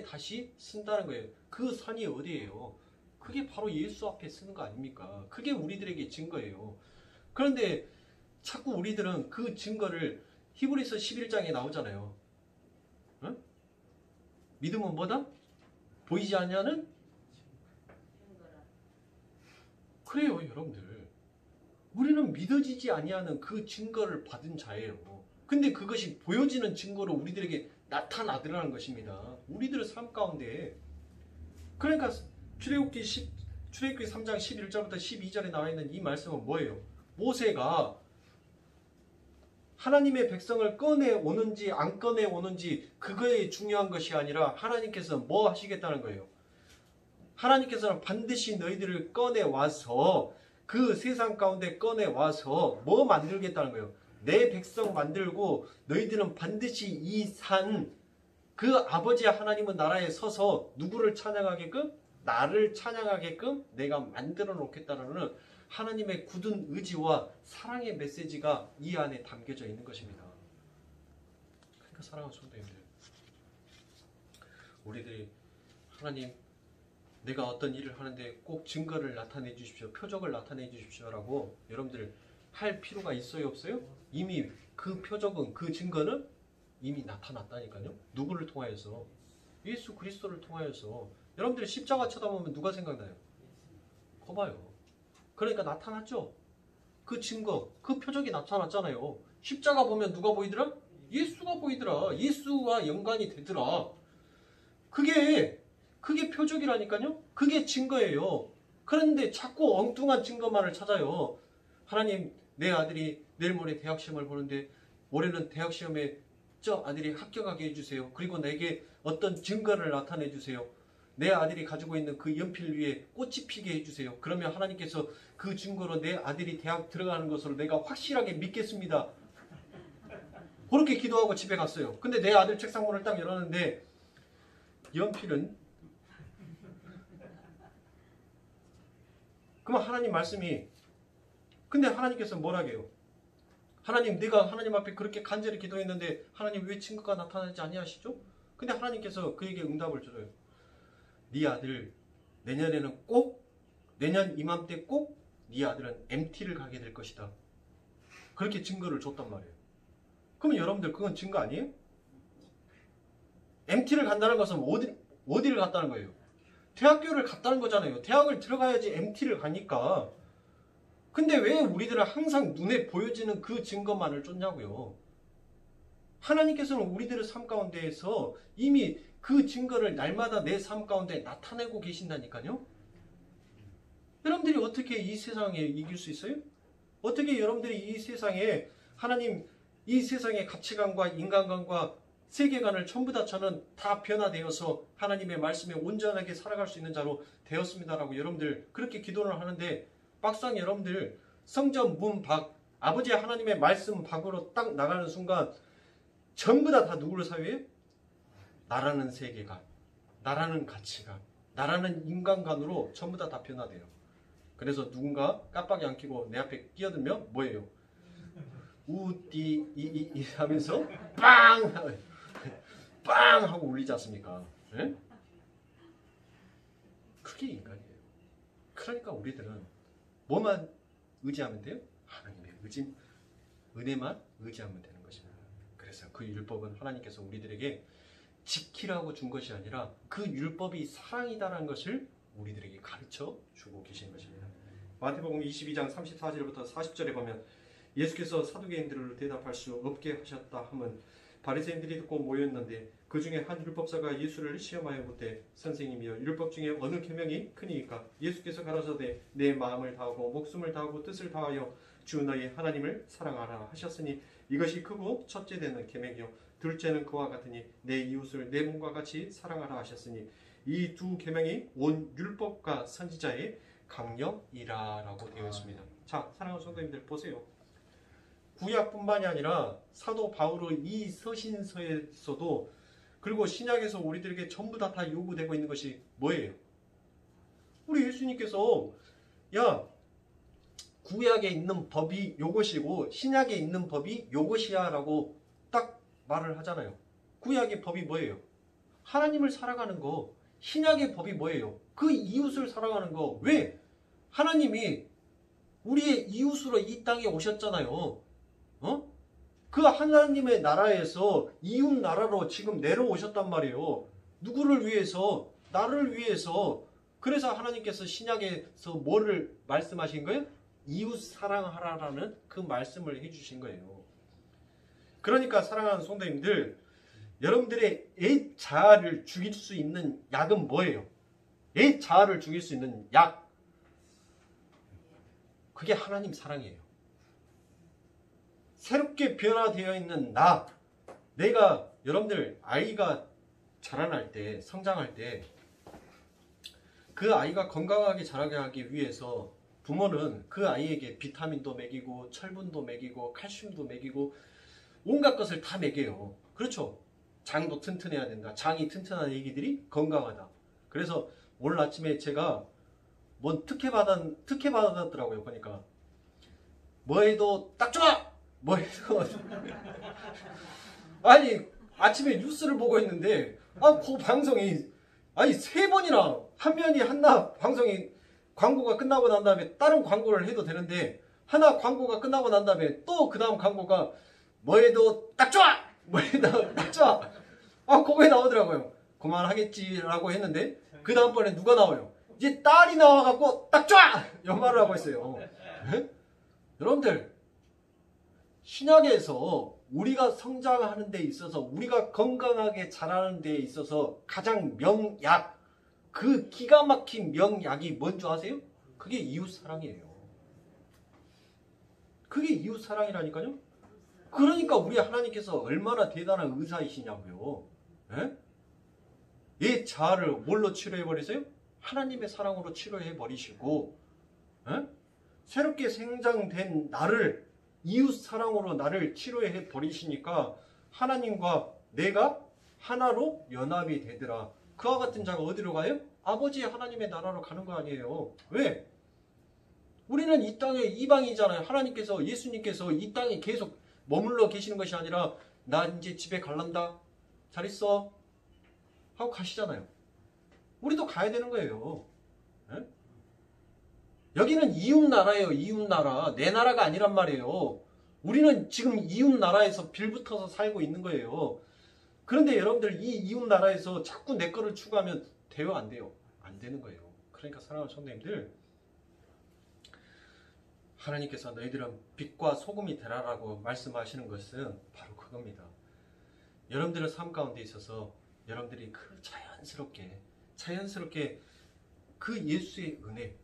Speaker 1: 다시 쓴다는 거예요. 그 산이 어디예요? 그게 바로 예수 앞에 쓰는 거 아닙니까? 그게 우리들에게 증거예요. 그런데 자꾸 우리들은 그 증거를 히브리서 11장에 나오잖아요. 응? 믿음은 뭐다? 보이지 않냐는? 그래요, 여러분들. 우리는 믿어지지 아니하는 그 증거를 받은 자예요. 근데 그것이 보여지는 증거로 우리들에게 나타나더라는 것입니다. 우리들의 삶 가운데. 그러니까 출애굽기 3장 11절부터 12절에 나와 있는 이 말씀은 뭐예요? 모세가 하나님의 백성을 꺼내오는지 안 꺼내오는지 그거에 중요한 것이 아니라 하나님께서 뭐 하시겠다는 거예요. 하나님께서는 반드시 너희들을 꺼내와서 그 세상 가운데 꺼내와서 뭐 만들겠다는 거예요. 내 백성 만들고 너희들은 반드시 이 산 그 아버지 하나님은 나라에 서서 누구를 찬양하게끔? 나를 찬양하게끔 내가 만들어 놓겠다는 하나님의 굳은 의지와 사랑의 메시지가 이 안에 담겨져 있는 것입니다. 그러니까 사랑하는 성도님들, 우리들이 하나님 내가 어떤 일을 하는데 꼭 증거를 나타내 주십시오. 표적을 나타내 주십시오라고 여러분들 할 필요가 있어요? 없어요? 이미 그 표적은 그 증거는 이미 나타났다니까요. 누구를 통하여서? 예수 그리스도를 통하여서. 여러분들이 십자가 쳐다보면 누가 생각나요? 거봐요. 그러니까 나타났죠. 그 증거, 그 표적이 나타났잖아요. 십자가 보면 누가 보이더라? 예수가 보이더라. 예수와 연관이 되더라. 그게 표적이라니까요. 그게 증거예요. 그런데 자꾸 엉뚱한 증거만을 찾아요. 하나님, 내 아들이 내일 모레 대학 시험을 보는데 올해는 대학 시험에 저 아들이 합격하게 해주세요. 그리고 내게 어떤 증거를 나타내 주세요. 내 아들이 가지고 있는 그 연필 위에 꽃이 피게 해주세요. 그러면 하나님께서 그 증거로 내 아들이 대학 들어가는 것으로 내가 확실하게 믿겠습니다. 그렇게 기도하고 집에 갔어요. 근데 내 아들 책상문을 딱 열었는데 연필은 그럼 하나님 말씀이 근데 하나님께서 뭐라게요? 하나님 내가 하나님 앞에 그렇게 간절히 기도했는데 하나님 왜 증거가 나타나지 아니하시죠? 근데 하나님께서 그에게 응답을 줘요. 네 아들 내년에는 꼭 내년 이맘때 꼭 네 아들은 MT를 가게 될 것이다. 그렇게 증거를 줬단 말이에요. 그러면 여러분들 그건 증거 아니에요? MT를 간다는 것은 어디를 갔다는 거예요? 대학교를 갔다는 거잖아요. 대학을 들어가야지 MT를 가니까. 근데 왜 우리들은 항상 눈에 보여지는 그 증거만을 쫓냐고요. 하나님께서는 우리들의 삶 가운데에서 이미 그 증거를 날마다 내 삶 가운데 나타내고 계신다니까요. 여러분들이 어떻게 이 세상에 이길 수 있어요? 어떻게 여러분들이 이 세상에 하나님 이 세상의 가치관과 인간관과 세계관을 전부 다 저는 다 변화되어서 하나님의 말씀에 온전하게 살아갈 수 있는 자로 되었습니다라고 여러분들 그렇게 기도를 하는데 막상 여러분들 성전 문 밖 아버지 하나님의 말씀 밖으로 딱 나가는 순간 전부 다 누구를 사유해요? 나라는 세계관, 나라는 가치관, 나라는 인간관으로 전부 다 변화돼요. 그래서 누군가 깜빡이 안 켜고 내 앞에 끼어들면 뭐예요? 우띠 이 하면서 빵! 빵! 하고 울리지 않습니까? 네? 그게 인간이에요. 그러니까 우리들은 뭐만 의지하면 돼요? 하나님의 은혜만 의지하면 되는 것입니다. 그래서 그 율법은 하나님께서 우리들에게 지키라고 준 것이 아니라 그 율법이 사랑이다라는 것을 우리들에게 가르쳐 주고 계신 것입니다. 마태복음 22장 34절부터 40절에 보면 예수께서 사두개인들을 대답할 수 없게 하셨다 하면 바리새인들이 듣고 모였는데 그 중에 한 율법사가 예수를 시험하여 묻되 선생님이여 율법 중에 어느 계명이 크니이까? 예수께서 가라사대 내 마음을 다하고 목숨을 다하고 뜻을 다하여 주 너희 하나님을 사랑하라 하셨으니 이것이 크고 첫째 되는 계명이요 둘째는 그와 같으니 내 이웃을 내 몸과 같이 사랑하라 하셨으니 이 두 계명이 온 율법과 선지자의 강령이라라고 되어 있습니다. 자, 사랑하는 성도님들 보세요. 구약뿐만이 아니라 사도 바울의 이 서신서에서도 그리고 신약에서 우리들에게 전부 다 요구되고 있는 것이 뭐예요? 우리 예수님께서 야 구약에 있는 법이 요것이고 신약에 있는 법이 요것이야 라고 딱 말을 하잖아요. 구약의 법이 뭐예요? 하나님을 사랑하는 거. 신약의 법이 뭐예요? 그 이웃을 사랑하는 거. 왜? 하나님이 우리의 이웃으로 이 땅에 오셨잖아요. 그 하나님의 나라에서 이웃 나라로 지금 내려오셨단 말이에요. 누구를 위해서? 나를 위해서. 그래서 하나님께서 신약에서 뭐를 말씀하신 거예요? 이웃 사랑하라라는 그 말씀을 해주신 거예요. 그러니까 사랑하는 성도님들, 여러분들의 옛 자아를 죽일 수 있는 약은 뭐예요? 옛 자아를 죽일 수 있는 약. 그게 하나님 사랑이에요. 새롭게 변화되어 있는 나, 내가 여러분들 아이가 자라날 때, 성장할 때 그 아이가 건강하게 자라게 하기 위해서 부모는 그 아이에게 비타민도 먹이고 철분도 먹이고 칼슘도 먹이고 온갖 것을 다 먹여요. 그렇죠? 장도 튼튼해야 된다. 장이 튼튼한 애기들이 건강하다. 그래서 오늘 아침에 제가 뭔 특혜 받았더라고요. 보니까 뭐 해도 딱 좋아! 뭐 해도 아니 아침에 뉴스를 보고 있는데 그 방송이 아니 3번이나 화면이 하나 방송이 광고가 끝나고 난 다음에 다른 광고를 해도 되는데 하나 광고가 끝나고 난 다음에 또 그 다음 광고가 뭐 해도 딱 좋아! 뭐 해도 딱 좋아! 그거에 나오더라고요. 그만하겠지라고 했는데 그 다음번에 누가 나와요? 이제 딸이 나와갖고 딱 좋아! 연말을 하고 있어요. 네? 여러분들 신약에서 우리가 성장하는 데 있어서 우리가 건강하게 자라는 데 있어서 가장 명약, 그 기가 막힌 명약이 뭔지 아세요? 그게 이웃사랑이에요. 그게 이웃사랑이라니까요. 그러니까 우리 하나님께서 얼마나 대단한 의사이시냐고요. 예? 이 자아를 뭘로 치료해버리세요? 하나님의 사랑으로 치료해버리시고 예? 새롭게 생장된 나를 이웃사랑으로 나를 치료해버리시니까 하나님과 내가 하나로 연합이 되더라. 그와 같은 자가 어디로 가요? 아버지 하나님의 나라로 가는 거 아니에요. 왜? 우리는 이 땅에 이방이잖아요. 하나님께서 예수님께서 이 땅에 계속 머물러 계시는 것이 아니라 나 이제 집에 갈란다. 잘 있어. 하고 가시잖아요. 우리도 가야 되는 거예요. 네? 여기는 이웃 나라예요. 이웃 나라. 내 나라가 아니란 말이에요. 우리는 지금 이웃 나라에서 빌붙어서 살고 있는 거예요. 그런데 여러분들 이 이웃 나라에서 자꾸 내 거를 추구하면 돼요? 안 돼요? 안 되는 거예요. 그러니까 사랑하는 성도님들, 하나님께서 너희들은 빛과 소금이 되라라고 말씀하시는 것은 바로 그겁니다. 여러분들의 삶 가운데 있어서 여러분들이 그 자연스럽게 그 예수의 은혜,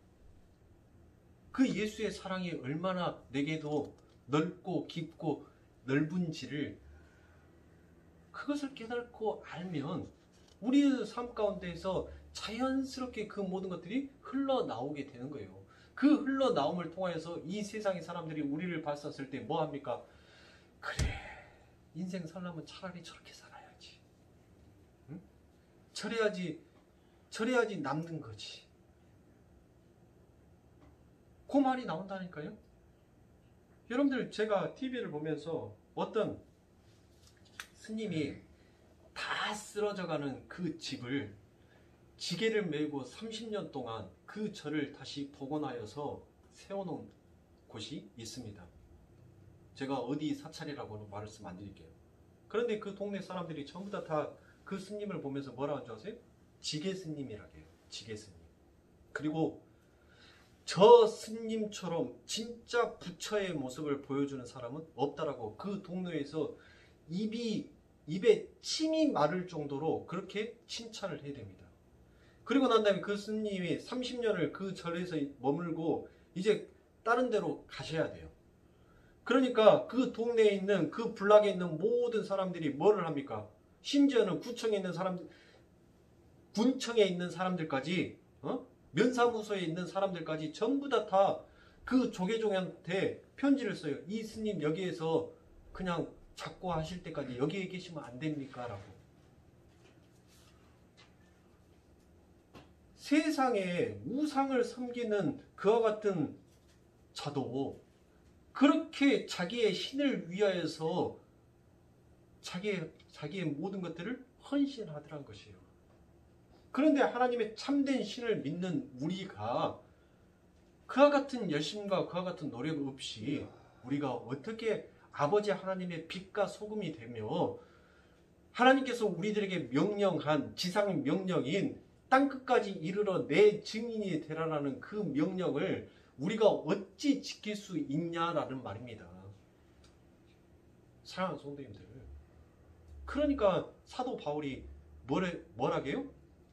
Speaker 1: 그 예수의 사랑이 얼마나 내게도 넓고 깊고 넓은지를 그것을 깨닫고 알면 우리의 삶 가운데에서 자연스럽게 그 모든 것들이 흘러나오게 되는 거예요. 그 흘러나옴을 통하여서 이 세상의 사람들이 우리를 봤었을 때 뭐 합니까? 그래, 인생 살려면 차라리 저렇게 살아야지. 응? 저래야지 남는 거지. 그 말이 나온다니까요. 여러분들 제가 TV를 보면서 어떤 스님이 다 쓰러져가는 그 집을 지게를 메고 30년 동안 그 절을 다시 복원하여서 세워놓은 곳이 있습니다. 제가 어디 사찰이라고는 말씀 안 드릴게요. 그런데 그 동네 사람들이 전부 다 그 스님을 보면서 뭐라 하는 줄 아세요? 지게 스님이라고 해요. 지게 스님. 그리고 저 스님처럼 진짜 부처의 모습을 보여주는 사람은 없다라고 그 동네에서 입에 침이 마를 정도로 그렇게 칭찬을 해야 됩니다. 그리고 난 다음에 그 스님이 30년을 그 절에서 머물고 이제 다른 데로 가셔야 돼요. 그러니까 그 동네에 있는 그 불락에 있는 모든 사람들이 뭐를 합니까? 심지어는 군청에 있는 사람들까지 면사무소에 있는 사람들까지 전부 다 그 조계종한테 편지를 써요. 이 스님 여기에서 그냥 잡고 하실 때까지 여기에 계시면 안 됩니까? 라고. 세상에 우상을 섬기는 그와 같은 자도 그렇게 자기의 신을 위하여서 자기의 모든 것들을 헌신하더란 것이에요. 그런데 하나님의 참된 신을 믿는 우리가 그와 같은 열심과 그와 같은 노력 없이 우리가 어떻게 아버지 하나님의 빛과 소금이 되며 하나님께서 우리들에게 명령한 지상 명령인 땅끝까지 이르러 내 증인이 되라라는 그 명령을 우리가 어찌 지킬 수 있냐라는 말입니다. 사랑하는 성도님들, 그러니까 사도 바울이 뭐라게요?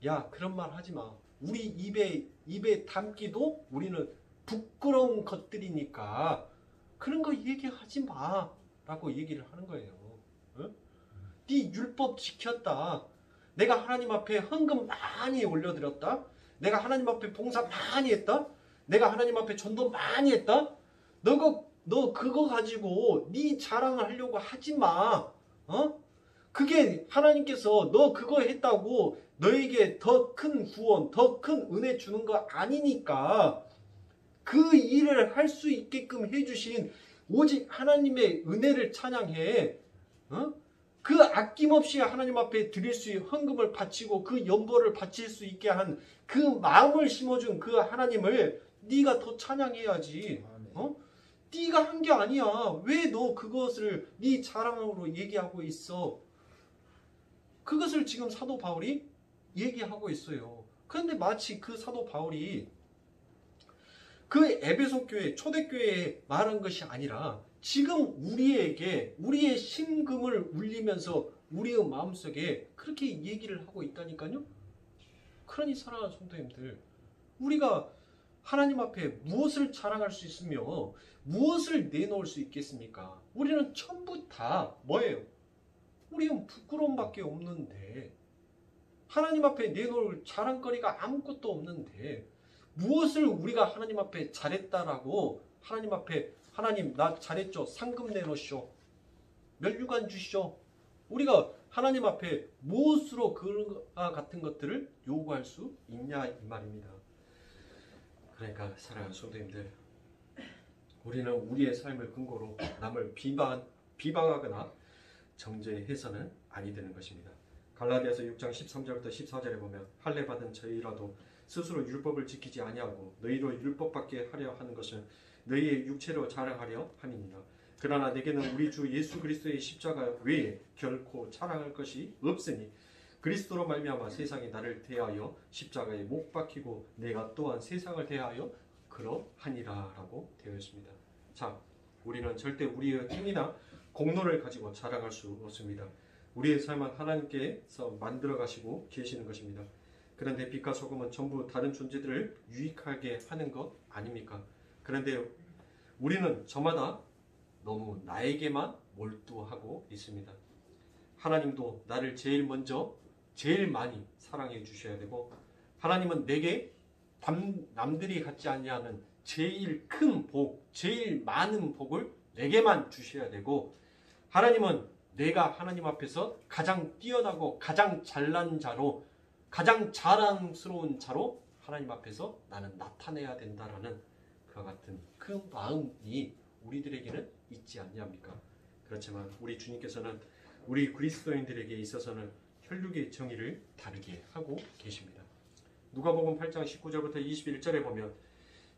Speaker 1: 야, 그런 말 하지 마. 우리 입에 담기도 우리는 부끄러운 것들이니까 그런 거 얘기하지 마 라고 얘기를 하는 거예요. 어? 네 율법 지켰다. 내가 하나님 앞에 헌금 많이 올려드렸다. 내가 하나님 앞에 봉사 많이 했다. 내가 하나님 앞에 전도 많이 했다. 너 그거 가지고 네 자랑을 하려고 하지 마. 어? 그게 하나님께서 너 그거 했다고 너에게 더 큰 구원, 더 큰 은혜 주는 거 아니니까 그 일을 할 수 있게끔 해주신 오직 하나님의 은혜를 찬양해. 어? 그 아낌없이 하나님 앞에 드릴 수 있는 헌금을 바치고 그 연보를 바칠 수 있게 한 그 마음을 심어준 그 하나님을 네가 더 찬양해야지. 어? 네가 한 게 아니야. 왜 너 그것을 네 자랑으로 얘기하고 있어? 그것을 지금 사도 바울이 얘기하고 있어요. 그런데 마치 그 사도 바울이 그 에베소 교회, 초대교회에 말한 것이 아니라 지금 우리에게 우리의 심금을 울리면서 우리의 마음속에 그렇게 얘기를 하고 있다니까요. 그러니 사랑하는 성도님들, 우리가 하나님 앞에 무엇을 자랑할 수 있으며 무엇을 내놓을 수 있겠습니까? 우리는 전부 다 뭐예요? 우리는 부끄러움밖에 없는데, 하나님 앞에 내놓을 자랑거리가 아무것도 없는데 무엇을 우리가 하나님 앞에 잘했다라고 하나님 앞에 하나님 나 잘했죠. 상금 내놓으시오. 면류관 주시오. 우리가 하나님 앞에 무엇으로 그와 같은 것들을 요구할 수 있냐 이 말입니다. 그러니까 사랑하는 성도님들, 우리는 우리의 삶을 근거로 남을 비방하거나 정죄해서는 아니 되는 것입니다. 갈라디아서 6장 13절부터 14절에 보면 할례 받은 저희라도 스스로 율법을 지키지 아니하고 너희로 율법받게 하려 하는 것은 너희의 육체로 자랑하려 함이니라. 그러나 내게는 우리 주 예수 그리스도의 십자가 외에 결코 자랑할 것이 없으니 그리스도로 말미암아 세상이 나를 대하여 십자가에 못 박히고 내가 또한 세상을 대하여 그러하니라 라고 되어 있습니다. 자, 우리는 절대 우리의 힘이나 공로를 가지고 자랑할 수 없습니다. 우리의 삶은 하나님께서 만들어 가시고 계시는 것입니다. 그런데 빛과 소금은 전부 다른 존재들을 유익하게 하는 것 아닙니까? 그런데 우리는 저마다 너무 나에게만 몰두하고 있습니다. 하나님도 나를 제일 먼저 제일 많이 사랑해 주셔야 되고, 하나님은 내게 남들이 갖지 아니하는 제일 큰 복, 제일 많은 복을 내게만 주셔야 되고, 하나님은 내가 하나님 앞에서 가장 뛰어나고 가장 잘난 자로, 가장 자랑스러운 자로 하나님 앞에서 나는 나타내야 된다라는 그와 같은 그 마음이 우리들에게는 있지 않냐합니까? 그렇지만 우리 주님께서는 우리 그리스도인들에게 있어서는 혈육의 정의를 다르게 하고 계십니다. 누가복음 8장 19절부터 21절에 보면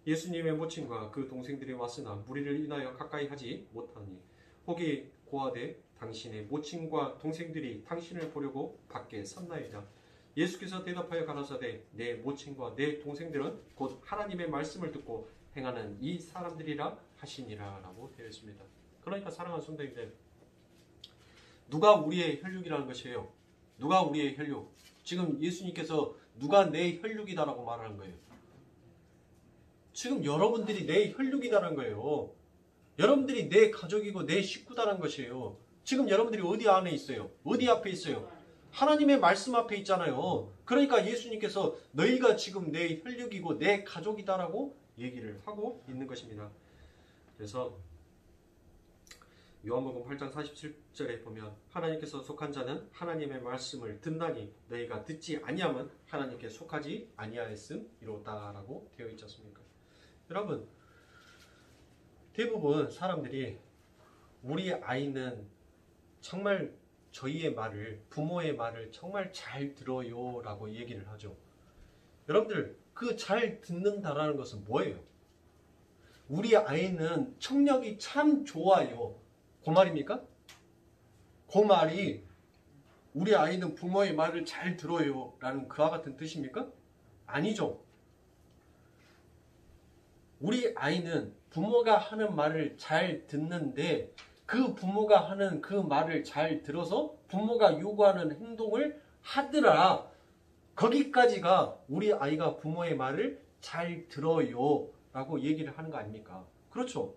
Speaker 1: 예수님의 모친과 그 동생들이 왔으나 무리를 인하여 가까이 하지 못하니 혹이 고하되 당신의 모친과 동생들이 당신을 보려고 밖에 섰나이다. 예수께서 대답하여 가라사대 내 모친과 내 동생들은 곧 하나님의 말씀을 듣고 행하는 이 사람들이라 하시니라 라고 되어 있습니다. 그러니까 사랑하는 성도님들, 누가 우리의 혈육이라는 것이에요? 누가 우리의 혈육? 지금 예수님께서 누가 내 혈육이다라고 말하는 거예요. 지금 여러분들이 내 혈육이다라는 거예요. 여러분들이 내 가족이고 내 식구다라는 것이에요. 지금 여러분들이 어디 안에 있어요? 어디 앞에 있어요? 하나님의 말씀 앞에 있잖아요. 그러니까 예수님께서 너희가 지금 내 혈육이고 내 가족이다라고 얘기를 하고 있는 것입니다. 그래서 요한복음 8장 47절에 보면 하나님께서 속한 자는 하나님의 말씀을 듣나니 너희가 듣지 아니하면 하나님께 속하지 아니하였음이로다라고 되어 있지 않습니까? 여러분, 대부분 사람들이 우리 아이는 정말 저희의 말을, 부모의 말을 정말 잘 들어요 라고 얘기를 하죠. 여러분들, 그 잘 듣는다라는 것은 뭐예요? 우리 아이는 청력이 참 좋아요. 그 말입니까? 그 말이 우리 아이는 부모의 말을 잘 들어요 라는 그와 같은 뜻입니까? 아니죠. 우리 아이는 부모가 하는 말을 잘 듣는데 그 부모가 하는 그 말을 잘 들어서 부모가 요구하는 행동을 하더라. 거기까지가 우리 아이가 부모의 말을 잘 들어요 라고 얘기를 하는 거 아닙니까? 그렇죠.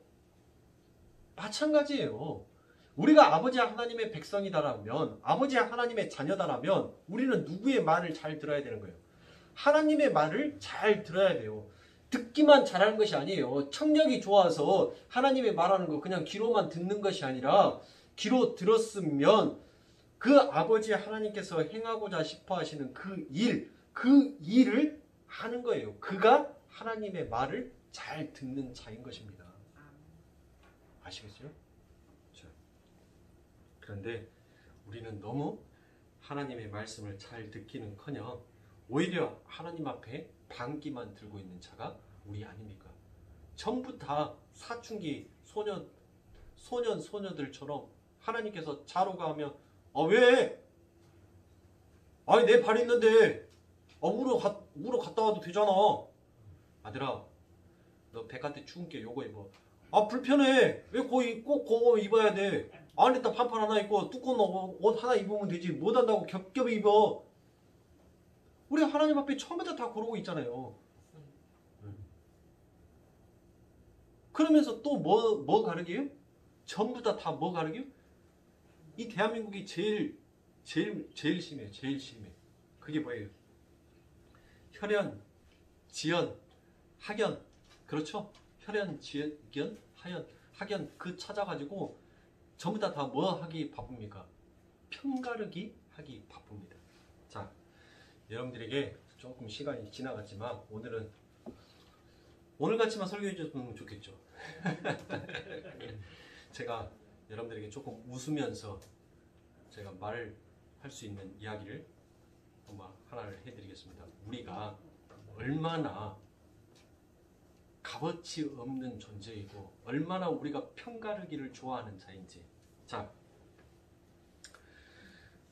Speaker 1: 마찬가지예요. 우리가 아버지 하나님의 백성이다라면, 아버지 하나님의 자녀다라면 우리는 누구의 말을 잘 들어야 되는 거예요? 하나님의 말을 잘 들어야 돼요. 듣기만 잘하는 것이 아니에요. 청력이 좋아서 하나님의 말하는 거 그냥 귀로만 듣는 것이 아니라 귀로 들었으면 그 아버지 하나님께서 행하고자 싶어 하시는 그 일을 하는 거예요. 그가 하나님의 말을 잘 듣는 자인 것입니다. 아시겠어요? 그런데 우리는 너무 하나님의 말씀을 잘 듣기는커녕 오히려 하나님 앞에 방귀만 들고 있는 자가 우리 아닙니까? 전부 다 사춘기 소녀들처럼 하나님께서 자로가 하면 왜? 아니 내 발 있는데 우러 갔다 와도 되잖아. 아들아 너 백한테 추운 게 요거 입어. 불편해. 왜 꼭 그거 입어야 돼? 안에다 반팔 하나 입고 두꺼운 옷 하나 입으면 되지. 못한다고 겹겹이 입어. 우리 하나님 앞에 처음부터 다 그러고 있잖아요. 그러면서 또 뭐 가르게요? 전부 다 뭐 가르게요? 이 대한민국이 제일 심해요. 제일 심해. 그게 뭐예요? 혈연, 지연, 학연. 그렇죠? 혈연, 지연, 학연 그 찾아가지고 전부 다 뭐 하기 바쁩니까? 편가르기 하기 바쁩니다. 자, 여러분들에게 조금 시간이 지나갔지만 오늘같이만 설교해 줬으면 좋겠죠. 제가 여러분들에게 조금 웃으면서 제가 말을 할 수 있는 이야기를 하나를 해드리겠습니다. 우리가 얼마나 값어치 없는 존재이고 얼마나 우리가 편가르기를 좋아하는 자인지. 자,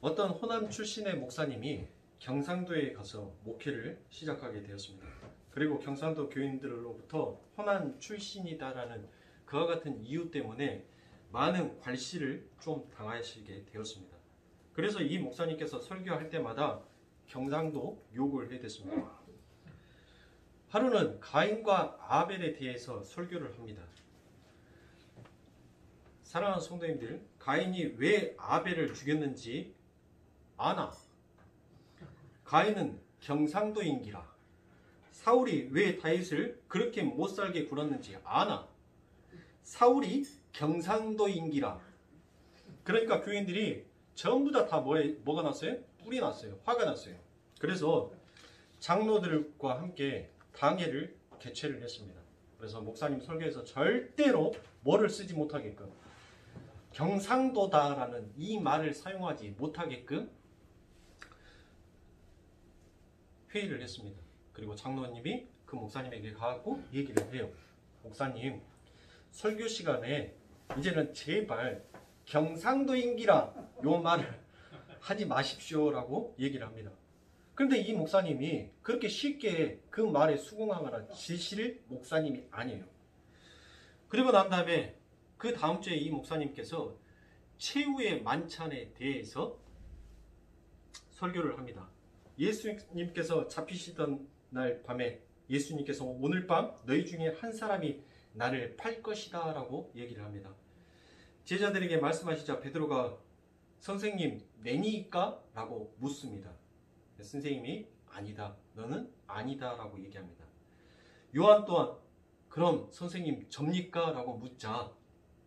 Speaker 1: 어떤 호남 출신의 목사님이 경상도에 가서 목회를 시작하게 되었습니다. 그리고 경상도 교인들로부터 호남 출신이다라는 그와 같은 이유 때문에 많은 괄시를 좀 당하시게 되었습니다. 그래서 이 목사님께서 설교할 때마다 경상도 욕을 해댔습니다. 하루는 가인과 아벨에 대해서 설교를 합니다. 사랑하는 성도님들, 가인이 왜 아벨을 죽였는지 아나? 가인은 경상도인기라. 사울이 왜 다윗을 그렇게 못살게 굴었는지 아나? 사울이 경상도인기라. 그러니까 교인들이 전부 다 뭐가 났어요? 뿔이 났어요. 화가 났어요. 그래서 장로들과 함께 당회를 개최를 했습니다. 그래서 목사님 설교에서 절대로 뭐를 쓰지 못하게끔, 경상도다라는 이 말을 사용하지 못하게끔 회의를 했습니다. 그리고 장로님이 그 목사님에게 가고 얘기를 해요. 목사님, 설교 시간에 이제는 제발 경상도인기라 요 말을 하지 마십시오라고 얘기를 합니다. 그런데 이 목사님이 그렇게 쉽게 그 말에 수긍하거나 지실 목사님이 아니에요. 그리고 난 다음에 그 다음 주에 이 목사님께서 최후의 만찬에 대해서 설교를 합니다. 예수님께서 잡히시던 날 밤에 예수님께서 오늘 밤 너희 중에 한 사람이 나를 팔 것이다 라고 얘기를 합니다. 제자들에게 말씀하시자 베드로가 선생님 내니까? 라고 묻습니다. 선생님이 아니다, 너는 아니다 라고 얘기합니다. 요한 또한 그럼 선생님 접니까? 라고 묻자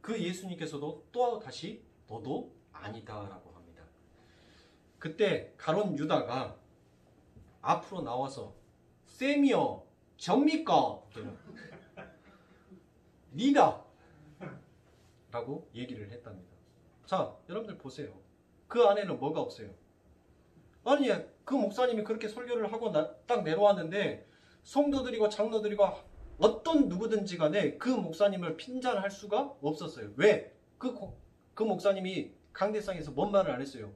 Speaker 1: 그 예수님께서도 또 다시 너도 아니다 라고 합니다. 그때 가룟 유다가 앞으로 나와서 쌤이여 접니까? 니다 라고 얘기를 했답니다. 자, 여러분들 보세요. 그 안에는 뭐가 없어요? 아니, 그 목사님이 그렇게 설교를 하고 딱 내려왔는데 성도들이고 장로들이고 어떤 누구든지 간에 그 목사님을 핀잔할 수가 없었어요. 왜? 그 목사님이 강대상에서 뭔 말을 안 했어요?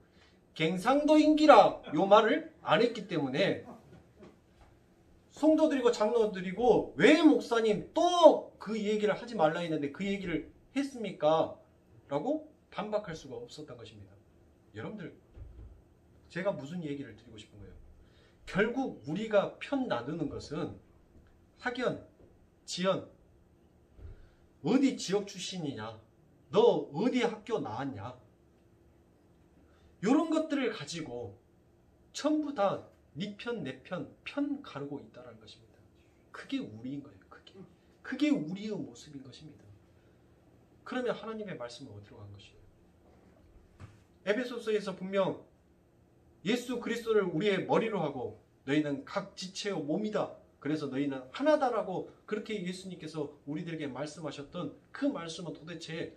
Speaker 1: 갱상도인기라 요 말을 안 했기 때문에 성도들이고 장로들이고 왜 목사님 또 그 얘기를 하지 말라 했는데 그 얘기를 했습니까? 라고 반박할 수가 없었던 것입니다. 여러분들, 제가 무슨 얘기를 드리고 싶은 거예요? 결국 우리가 편 나누는 것은 학연, 지연, 어디 지역 출신이냐, 너 어디 학교 나왔냐? 이런 것들을 가지고 전부 다 네 편, 내 편 가르고 있다는 것입니다. 그게 우리인 거예요. 그게 우리의 모습인 것입니다. 그러면 하나님의 말씀은 어디로 간 것이에요? 에베소서에서 분명 예수 그리스도를 우리의 머리로 하고 너희는 각 지체의 몸이다. 그래서 너희는 하나다라고 그렇게 예수님께서 우리들에게 말씀하셨던 그 말씀은 도대체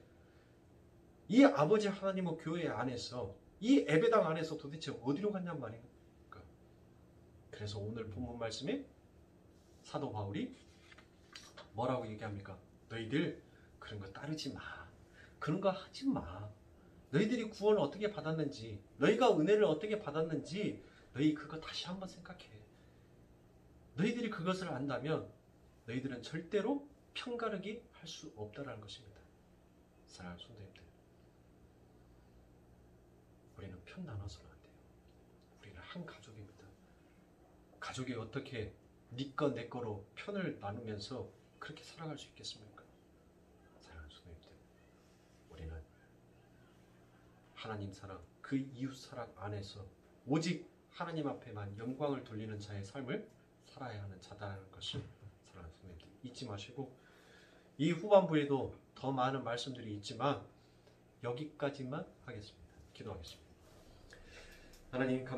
Speaker 1: 이 아버지 하나님의 교회 안에서 이 예배당 안에서 도대체 어디로 갔냔 말입니까? 그래서 오늘 본문 말씀에 사도 바울이 뭐라고 얘기합니까? 너희들 그런 거 따르지 마. 그런 거 하지 마. 너희들이 구원을 어떻게 받았는지, 너희가 은혜를 어떻게 받았는지 너희 그거 다시 한번 생각해. 너희들이 그것을 안다면 너희들은 절대로 편가르기 할 수 없다는 것입니다. 사랑하는 성도님들, 우리는 편 나눠서는 안 돼요. 우리는 한 가족입니다. 가족이 어떻게 네 거 내 거로 편을 나누면서 그렇게 살아갈 수 있겠습니까? 사랑하는 성도님들, 우리는 하나님 사랑, 그 이웃 사랑 안에서 오직 하나님 앞에만 영광을 돌리는 자의 삶을 살아야 하는 자다라는 것을 사랑하는 성도님들 잊지 마시고, 이 후반부에도 더 많은 말씀들이 있지만 여기까지만 하겠습니다. 기도하겠습니다. 하나님 감사합니다.